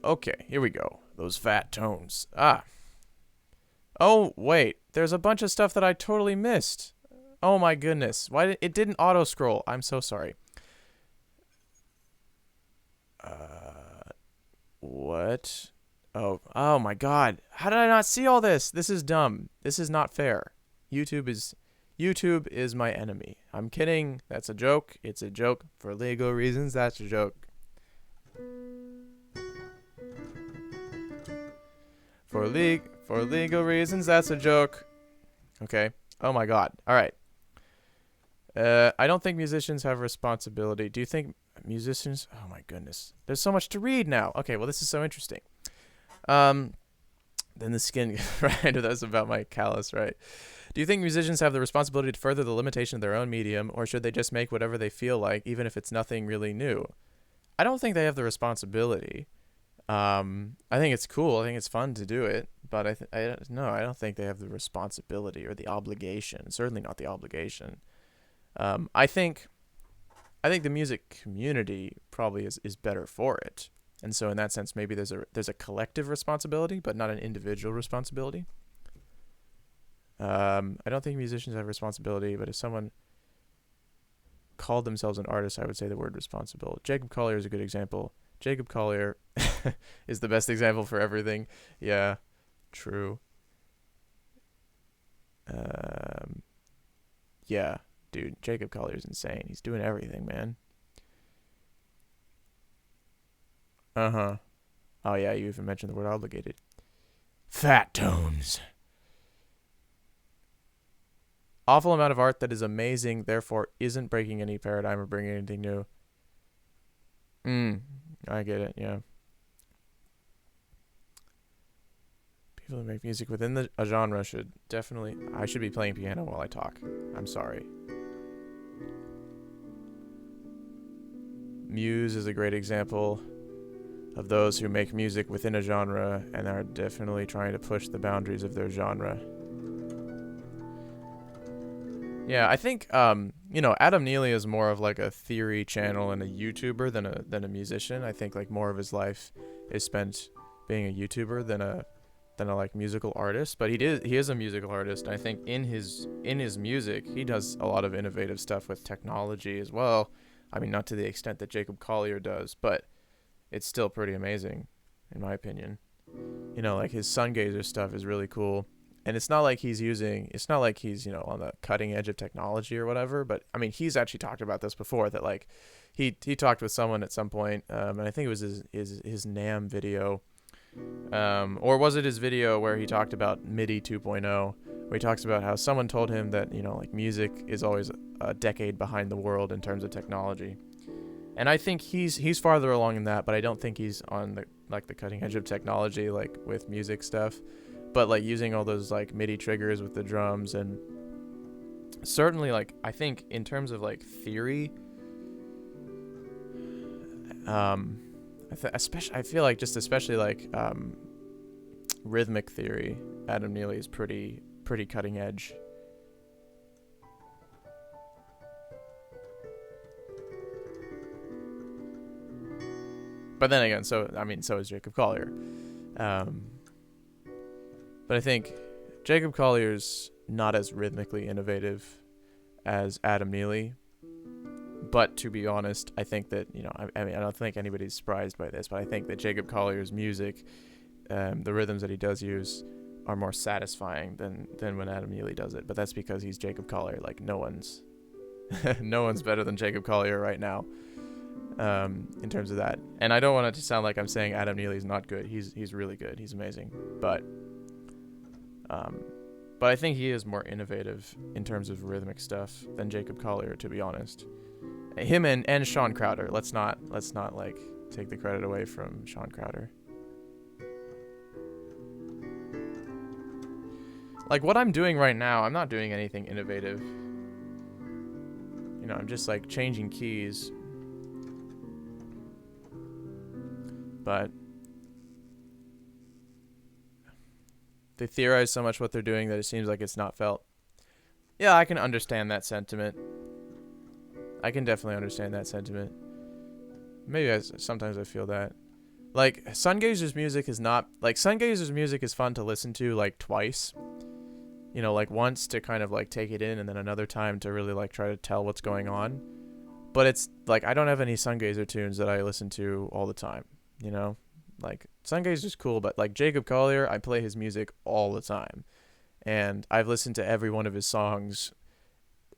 Speaker 1: Okay, here we go. Those fat tones. Ah. Oh, wait. There's a bunch of stuff that I totally missed. Oh my goodness. Why it didn't auto scroll? I'm so sorry. What? Oh my God! How did I not see all this? This is dumb. This is not fair. YouTube is my enemy. I'm kidding. That's a joke. It's a joke for legal reasons. That's a joke. For legal reasons, that's a joke. Okay. Oh my God. All right. I don't think musicians have responsibility. Do you think musicians? Oh my goodness. There's so much to read now. Okay. Well, this is so interesting. Then the skin right into this about my callus, right? Do you think musicians have the responsibility to further the limitation of their own medium, or should they just make whatever they feel like, even if it's nothing really new? I don't think they have the responsibility. I think it's cool. I think it's fun to do it, but I don't think they have the responsibility or the obligation. Certainly not the obligation. I think the music community probably is better for it. And so in that sense, maybe there's a collective responsibility, but not an individual responsibility. I don't think musicians have responsibility, but if someone called themselves an artist, I would say the word responsible. Jacob Collier is a good example. Jacob Collier is the best example for everything. Yeah, true. Yeah, dude, Jacob Collier is insane. He's doing everything, man. Uh-huh. Oh, yeah, you even mentioned the word obligated. Fat tones. Awful amount of art that is amazing, therefore isn't breaking any paradigm or bringing anything new. I get it, yeah. People who make music within a genre should definitely... I should be playing piano while I talk. I'm sorry. Muse is a great example of those who make music within a genre and are definitely trying to push the boundaries of their genre. Yeah, I think Adam Neely is more of like a theory channel and a YouTuber than a musician. I think like more of his life is spent being a YouTuber than a like musical artist. But he is a musical artist. And I think in his music he does a lot of innovative stuff with technology as well. I mean, not to the extent that Jacob Collier does, but it's still pretty amazing, in my opinion. Like his Sun Gazer stuff is really cool. And it's not like he's on the cutting edge of technology or whatever, but I mean, he's actually talked about this before, that like he talked with someone at some point, and I think it was his NAMM video, or was it his video where he talked about MIDI 2.0, where he talks about how someone told him that, like music is always a decade behind the world in terms of technology. And I think he's farther along in that, but I don't think he's on the cutting edge of technology, like with music stuff. But like using all those like MIDI triggers with the drums, and certainly like I think in terms of like theory, especially like rhythmic theory, Adam Neely is pretty cutting edge. But then again, so is Jacob Collier. But I think Jacob Collier's not as rhythmically innovative as Adam Neely. But to be honest, I think that, I don't think anybody's surprised by this, but I think that Jacob Collier's music, the rhythms that he does use, are more satisfying than when Adam Neely does it. But that's because he's Jacob Collier. Like, no one's better than Jacob Collier right now, in terms of that. And I don't want it to sound like I'm saying Adam Neely's not good. He's really good. He's amazing. But I think he is more innovative in terms of rhythmic stuff than Jacob Collier, to be honest. Him and Sean Crowder. Let's not like take the credit away from Sean Crowder. Like what I'm doing right now, I'm not doing anything innovative. I'm just like changing keys. But they theorize so much what they're doing that it seems like it's not felt. Yeah, I can understand that sentiment. I can definitely understand that sentiment. Maybe sometimes I feel that. Like, Sungazer's music is not... Like, Sungazer's music is fun to listen to, like, twice. Like, once to kind of, like, take it in, and then another time to really, like, try to tell what's going on. but it's like I don't have any Sungazer tunes that I listen to all the time, you know? Like Sungazer's cool, but like Jacob Collier, I play his music all the time. And I've listened to every one of his songs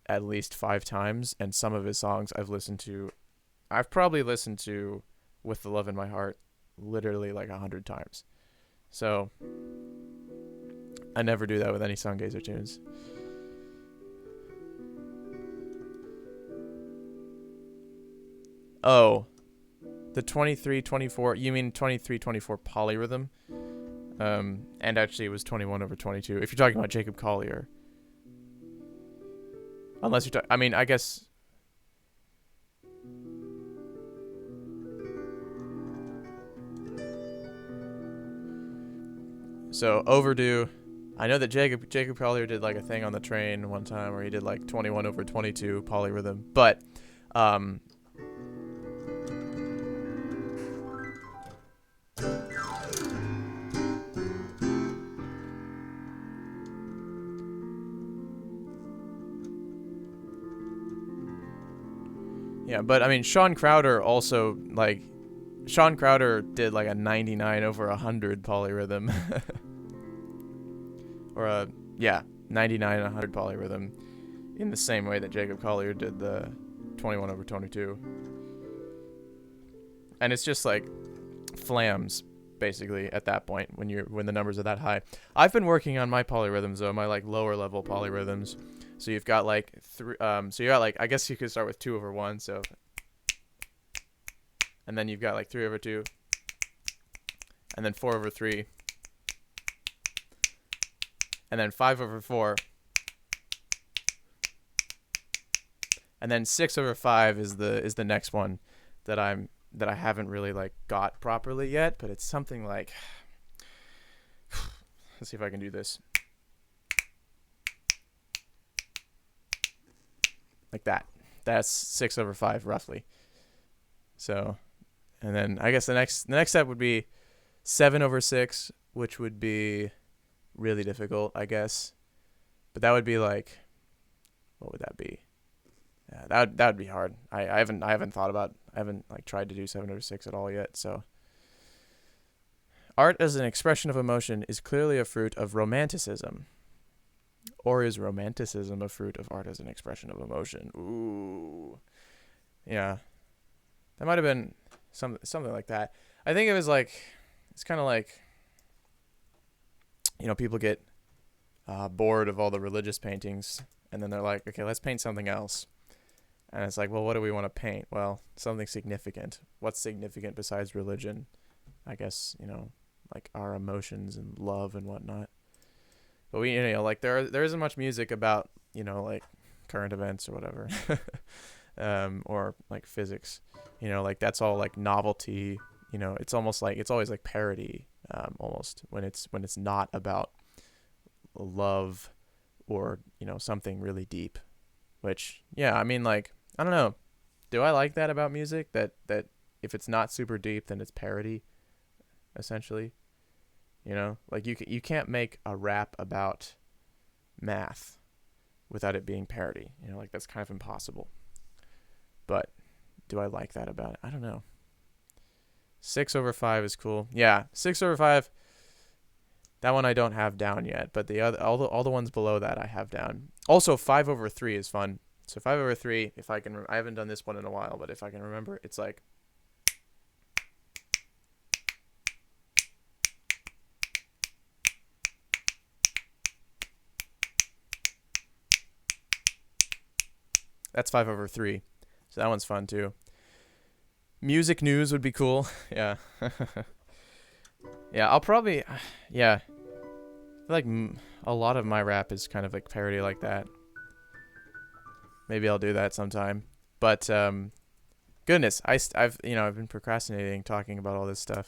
Speaker 1: at least 5 times, and some of his songs I've probably listened to With the Love in My Heart literally like 100 times. So I never do that with any Sungazer tunes. Oh, the 23-24, you mean 23-24 polyrhythm? And actually it was 21/22 if you're talking about Jacob Collier. Unless you're I mean, I guess so overdue. I know that Jacob Collier did like a thing on the train one time where he did like 21/22 polyrhythm, but yeah, but I mean Sean Crowder also Sean Crowder did like a 99/100 polyrhythm. Or a 99/100 polyrhythm in the same way that Jacob Collier did the 21/22. And it's just like flams basically at that point when the numbers are that high. I've been working on my polyrhythms though, my like lower level polyrhythms. So you've got like I guess you could start with 2/1, so and then you've got like 3/2 and then 4/3 and then 5/4 and then 6/5 is the next one that I haven't really like got properly yet, but it's something like let's see if I can do this. Like that. That's 6/5 roughly. So, and then I guess the next step would be 7/6, which would be really difficult, I guess. But that would be like, what would that be? Yeah, that would be hard. I haven't like tried to do 7/6 at all yet. So, art as an expression of emotion is clearly a fruit of romanticism. Or is romanticism a fruit of art as an expression of emotion? Ooh, yeah, that might have been something like that. I think it was like, it's kind of like, you know, people get bored of all the religious paintings, and then they're like, okay, let's paint something else. And it's like, well, what do we want to paint? Well, something significant. What's significant besides religion? I guess, you know, like our emotions and love and whatnot. But we, you know, like there isn't much music about, you know, like current events or whatever, or like physics. You know, like that's all like novelty. You know, it's almost like it's always like parody, almost when it's not about love or, you know, something really deep. Which, yeah, I mean, like, I don't know. Do I like that about music? That if it's not super deep, then it's parody, essentially. You know, like you can't make a rap about math without it being parody. You know, like that's kind of impossible. But do I like that about it? I don't know. 6/5 is cool. Yeah, 6/5. That one I don't have down yet, but the other all the ones below that I have down. Also 5/3 is fun. So 5/3, if I can, I haven't done this one in a while, but if I can remember, it's like. That's 5/3. So that one's fun too. Music news would be cool. Yeah. Yeah, I'll probably, yeah. I feel like a lot of my rap is kind of like parody like that. Maybe I'll do that sometime. But goodness, I've been procrastinating talking about all this stuff.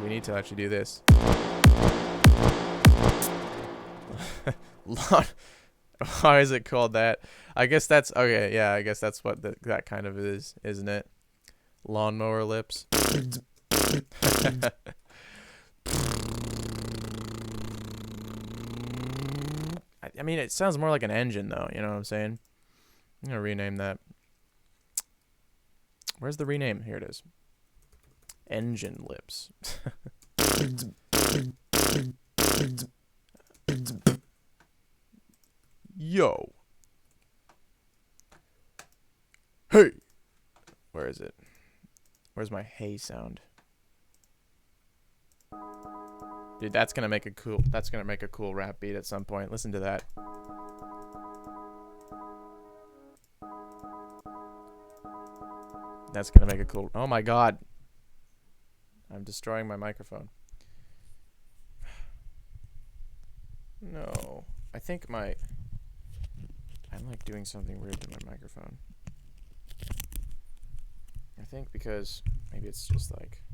Speaker 1: We need to actually do this. Why is it called that? I guess that's okay. Yeah, I guess that's what that kind of is, isn't it? Lawnmower lips. I mean, it sounds more like an engine, though. You know what I'm saying? I'm gonna rename that. Where's the rename? Here it is. Engine lips. Yo. Hey. Where is it? Where's my hey sound? Dude, that's gonna make a cool rap beat at some point. Listen to that. That's gonna make a cool. Oh my god. I'm destroying my microphone. No. I think I'm like doing something weird to my microphone. I think because maybe it's just like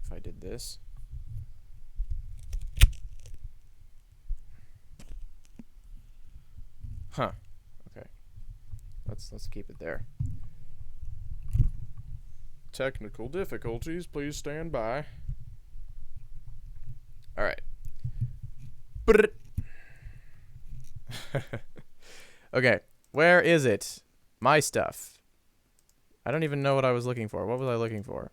Speaker 1: if I did this. Huh. Okay. Let's keep it there. Technical difficulties, please stand by. All right. Okay, where is it? My stuff. I don't even know what I was looking for. What was I looking for?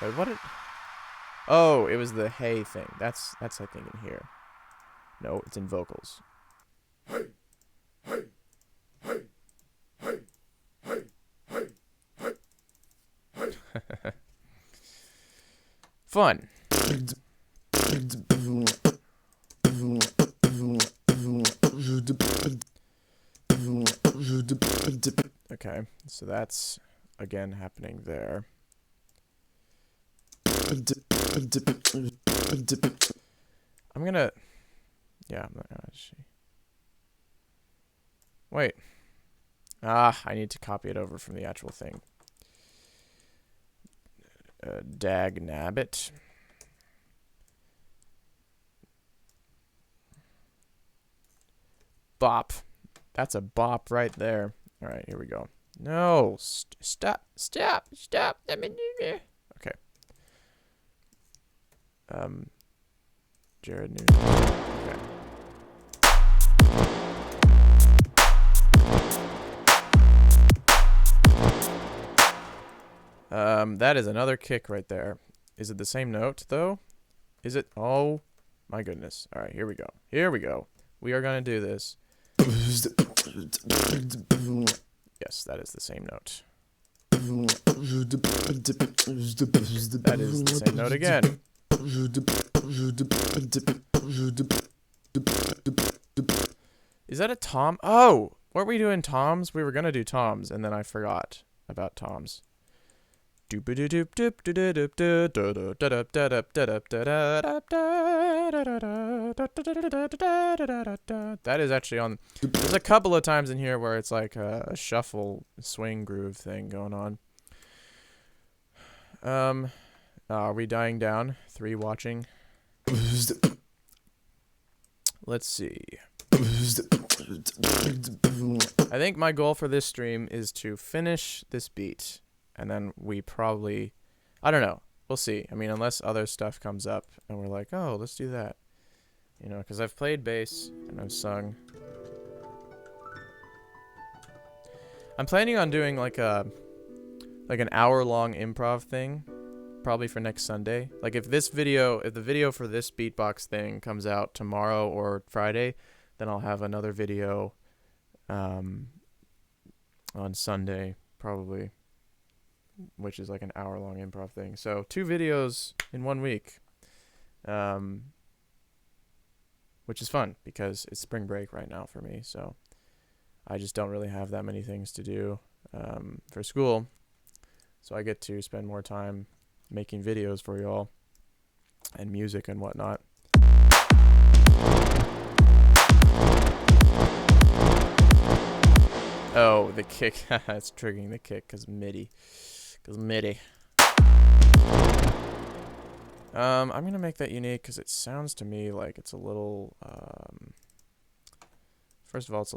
Speaker 1: Wait, what? Oh, it was the hey thing. That's I think in here. No, it's in vocals. Hey, hey, hey, hey, hey, hey, hey, hey. Fun. Okay, so that's again happening there. I'm gonna. Yeah, I'm not gonna see. Wait. I need to copy it over from the actual thing. Dag nabbit. Bop. That's a bop right there. All right, here we go. No, stop. Let me do it. Okay. Jared Newton. Okay. That is another kick right there. Is it the same note though? Is it? Oh my goodness. All right, here we go. Here we go. We are gonna do this. Yes, that is the same note. That is the same note again. Is that a tom? Oh, weren't we doing toms? We were gonna do toms, and then I forgot about toms. That is actually on. There's a couple of times in here where it's like a shuffle swing groove thing going on. Are we dying down? 3 watching. Let's see. I think my goal for this stream is to finish this beat. And then we probably, I don't know. We'll see. I mean, unless other stuff comes up and we're like, oh, let's do that. You know, because I've played bass and I've sung. I'm planning on doing like an hour-long improv thing, probably for next Sunday. Like if the video for this beatbox thing comes out tomorrow or Friday, then I'll have another video on Sunday, probably. Which is like an hour-long improv thing. So 2 videos in 1 week, which is fun because it's spring break right now for me. So I just don't really have that many things to do for school. So I get to spend more time making videos for y'all and music and whatnot. Oh, the kick. It's triggering the kick because MIDI. I'm gonna make that unique because it sounds to me like it's a little. First of all, it's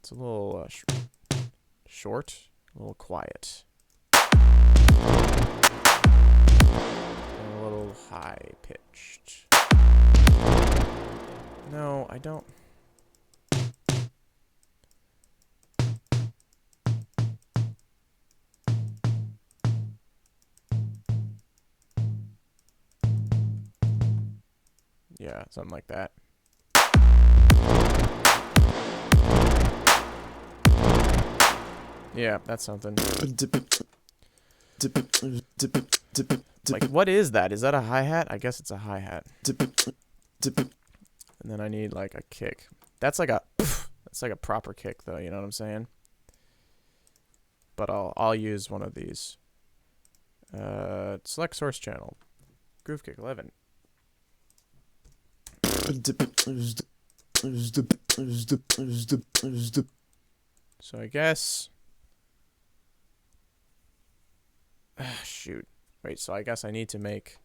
Speaker 1: a little short, a little quiet. too high pitched. No, I don't. Yeah, something like that. Yeah, that's something. Like, what is that? Is that a hi-hat? I guess it's a hi-hat. And then I need, like, a kick. That's like a proper kick, though, you know what I'm saying? But I'll use one of these. Select source channel. Groove kick 11. So I guess... shoot. Wait, so I guess I need to make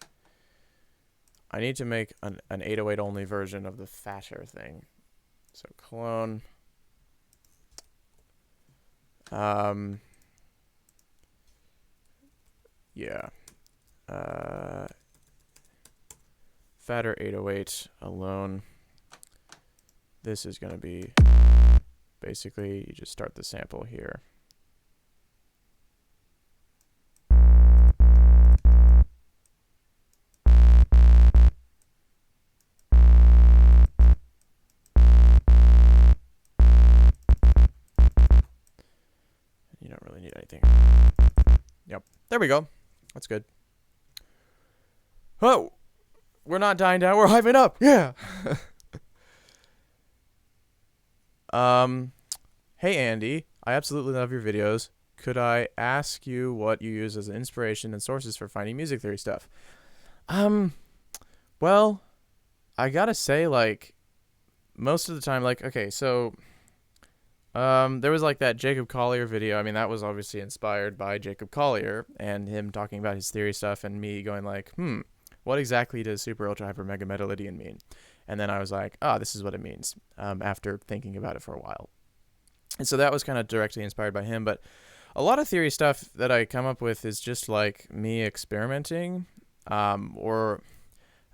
Speaker 1: an 808 only version of the fatter thing. So clone. Yeah. Fatter 808 alone. This is going to be basically you just start the sample here. You don't really need anything. Yep. There we go. That's good. Oh! We're not dying down. We're hyping up. Yeah! Hey, Andy. I absolutely love your videos. Could I ask you what you use as an inspiration and sources for finding music theory stuff? Well, I gotta say, like, most of the time, like, okay, so... there was like that Jacob Collier video. I mean, that was obviously inspired by Jacob Collier and him talking about his theory stuff and me going like, what exactly does super ultra hyper mega Metallidian mean? And then I was like, this is what it means, after thinking about it for a while. And so that was kind of directly inspired by him. But a lot of theory stuff that I come up with is just like me experimenting, or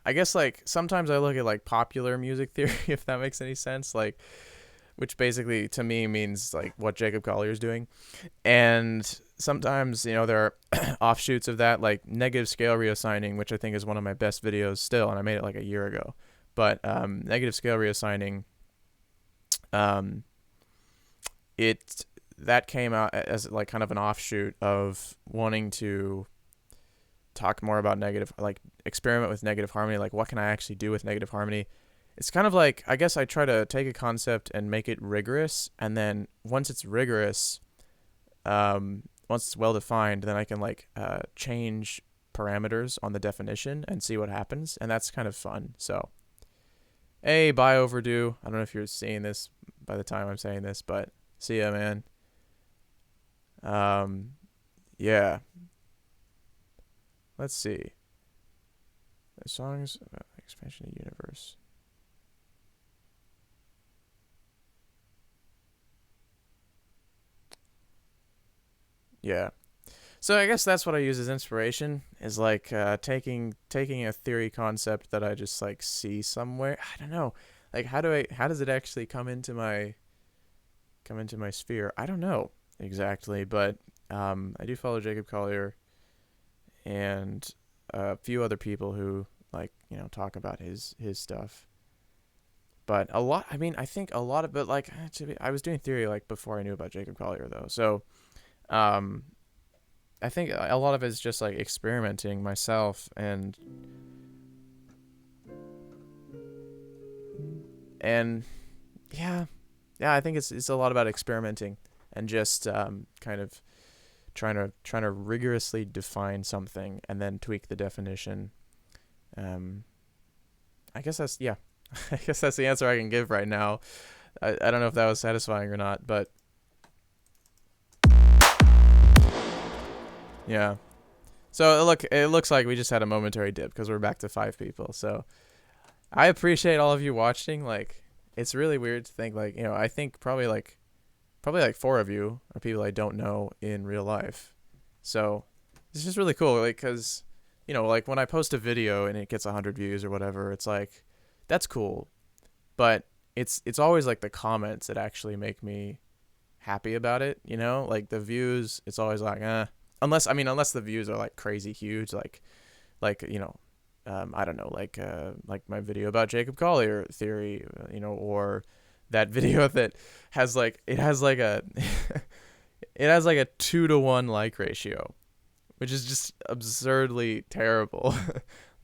Speaker 1: I guess like sometimes I look at like popular music theory, if that makes any sense, like, which basically to me means like what Jacob Collier is doing. And sometimes, you know, there are offshoots of that, like negative scale reassigning, which I think is one of my best videos still, and I made it like a year ago. But negative scale reassigning, that came out as like kind of an offshoot of wanting to talk more about negative, like experiment with negative harmony, like what can I actually do with negative harmony. It's kind of like, I guess I try to take a concept and make it rigorous, and then once it's rigorous, once it's well defined, then I can like change parameters on the definition and see what happens, and that's kind of fun. So, bye overdue. I don't know if you're seeing this by the time I'm saying this, but see ya, man. Yeah. Let's see. The songs about expansion of the universe. Yeah. So I guess that's what I use as inspiration, is like taking a theory concept that I just like see somewhere. I don't know. Like how does it actually come into my sphere? I don't know exactly, but I do follow Jacob Collier and a few other people who like, you know, talk about his stuff. But a lot, I mean, I think a lot of it, like, I was doing theory like before I knew about Jacob Collier though. So I think a lot of it is just like experimenting myself and yeah, I think it's a lot about experimenting and just kind of trying to rigorously define something and then tweak the definition. I guess that's I guess that's the answer I can give right now. I don't know if that was satisfying or not, but yeah. So it looks like we just had a momentary dip because we're back to 5 people. So I appreciate all of you watching. Like, it's really weird to think, like, you know, I think probably like 4 of you are people I don't know in real life. So it's just really cool, like, because you know, like when I post a video and it gets 100 views or whatever, it's like, that's cool. But it's always like the comments that actually make me happy about it, you know? Like the views, it's always like, unless the views are like crazy huge, like you know, I don't know, like my video about Jacob Collier theory, you know, or that video that has like it has like a it has like a 2-to-1 like ratio, which is just absurdly terrible.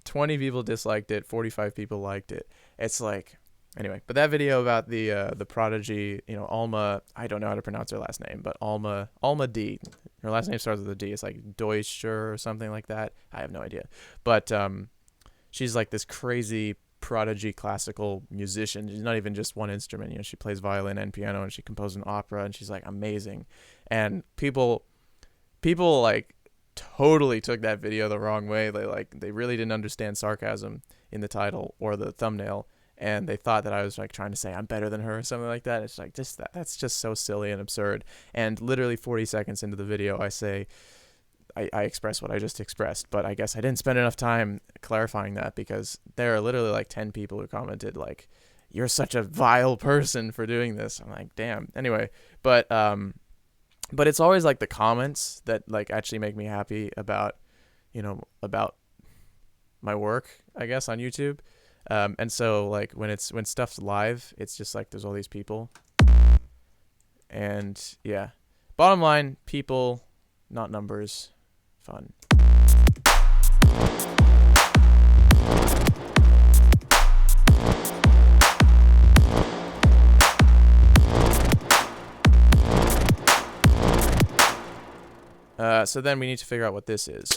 Speaker 1: 20 people disliked it, 45 people liked it. It's like, anyway, but that video about the prodigy, you know, Alma, I don't know how to pronounce her last name, but Alma D. Her last name starts with a D. It's like Deutscher or something like that. I have no idea. But she's like this crazy prodigy classical musician. She's not even just one instrument. You know, she plays violin and piano, and she composed an opera, and she's like amazing. And people like totally took that video the wrong way. They really didn't understand sarcasm in the title or the thumbnail, and they thought that I was like trying to say I'm better than her or something like that. It's like that's just so silly and absurd. And literally 40 seconds into the video, I say I express what I just expressed, but I guess I didn't spend enough time clarifying that, because there are literally like 10 people who commented like, you're such a vile person for doing this. I'm like, damn. Anyway, but it's always like the comments that like actually make me happy about, you know, about my work, I guess, on YouTube. And so like when stuff's live, it's just like there's all these people. And yeah, bottom line, people, not numbers. Fun. So then we need to figure out what this is.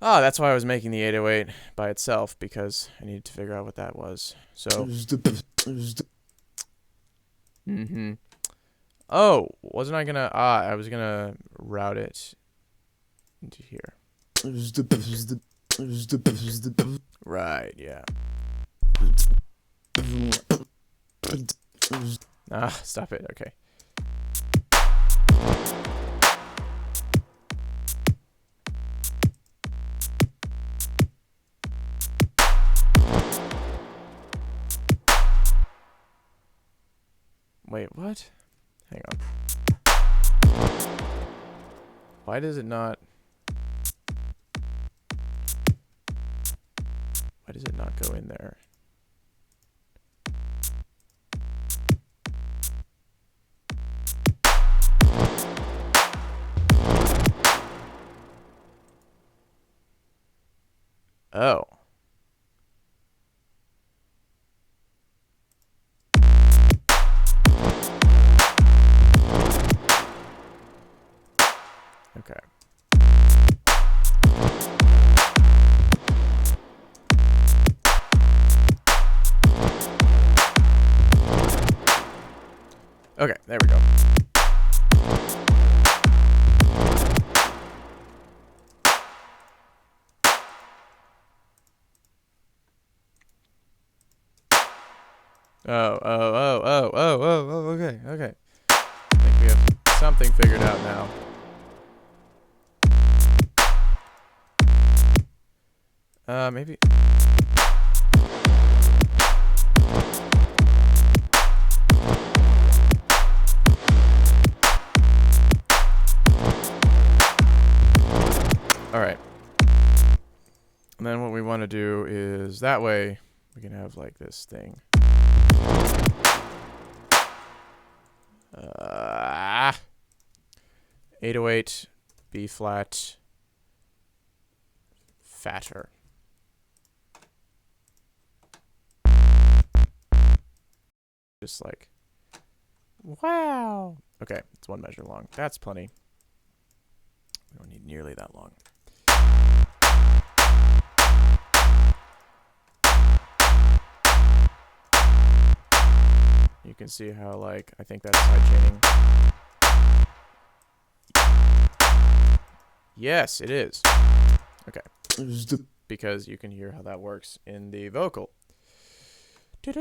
Speaker 1: Ah, that's why I was making the 808 by itself, because I needed to figure out what that was. So. Oh, wasn't I gonna? I was gonna route it into here. Right, yeah. Stop it. Okay. Wait, what? Hang on. Why does it not... Why does it not go in there? Oh. Okay. Okay, there we go. Oh, okay. I think we have something figured out now. Maybe... Alright. And then what we want to do is, that way, we can have, like, this thing. 808, B flat, fatter. Just like, wow. Okay, it's 1 measure long. That's plenty. We don't need nearly that long. You can see how, like, I think that's side chaining. Yes, it is. Okay. Because you can hear how that works in the vocal. Okay.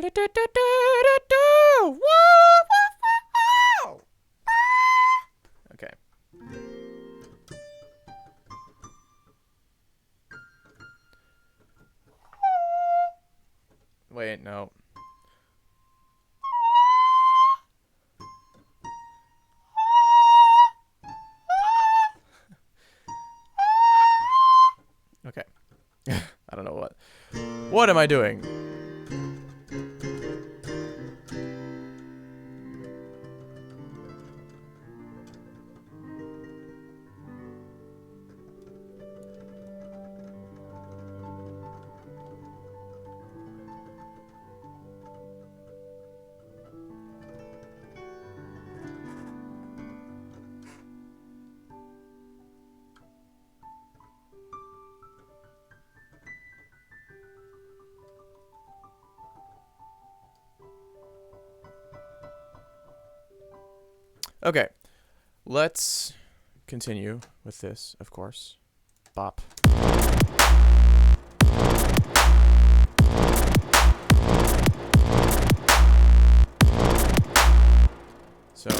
Speaker 1: wait, no. Okay. I don't know what. What am I doing? Okay. Let's continue with this, of course. Bop. So,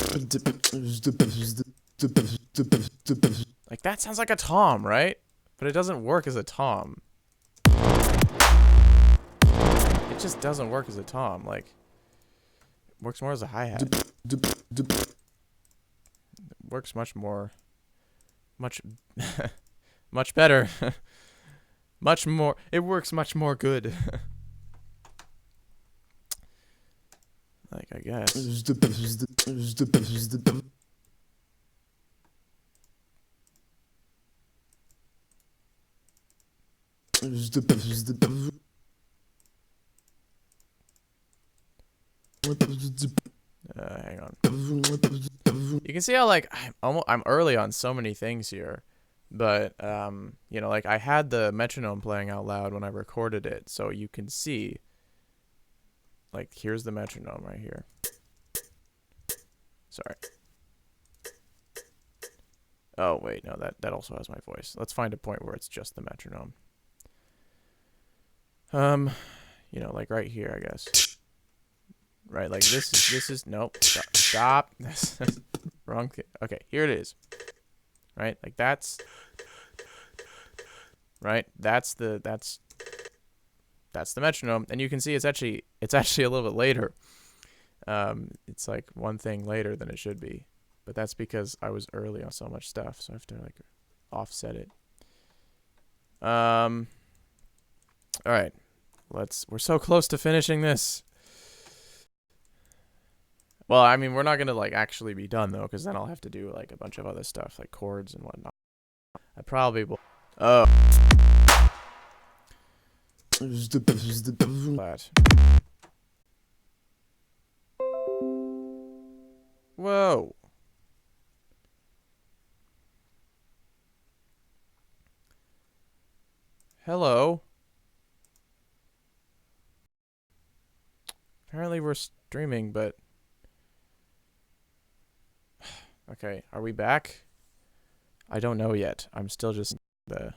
Speaker 1: like, that sounds like a tom, right? But it doesn't work as a tom. It just doesn't work as a tom. Like, it works more as a hi-hat. It works much better. Much more. It works much more good. Like, I guess. Hang on. You can see how, like, I'm early on so many things here, but you know, like, I had the metronome playing out loud when I recorded it, so you can see, like, here's the metronome right here. Sorry. Oh wait, no, that also has my voice. Let's find a point where it's just the metronome. You know, like right here, I guess. Right, like this is nope. Stop. Wrong. Okay, here it is. Right, like that's right. That's the metronome, and you can see it's actually a little bit later. It's like one thing later than it should be, but that's because I was early on so much stuff, so I have to like offset it. All right, we're so close to finishing this. Well, I mean, we're not gonna like actually be done though, because then I'll have to do like a bunch of other stuff, like chords and whatnot. I probably will. Oh. Flat. Whoa. Hello. Apparently we're streaming, but okay, are we back? I don't know yet. I'm still just the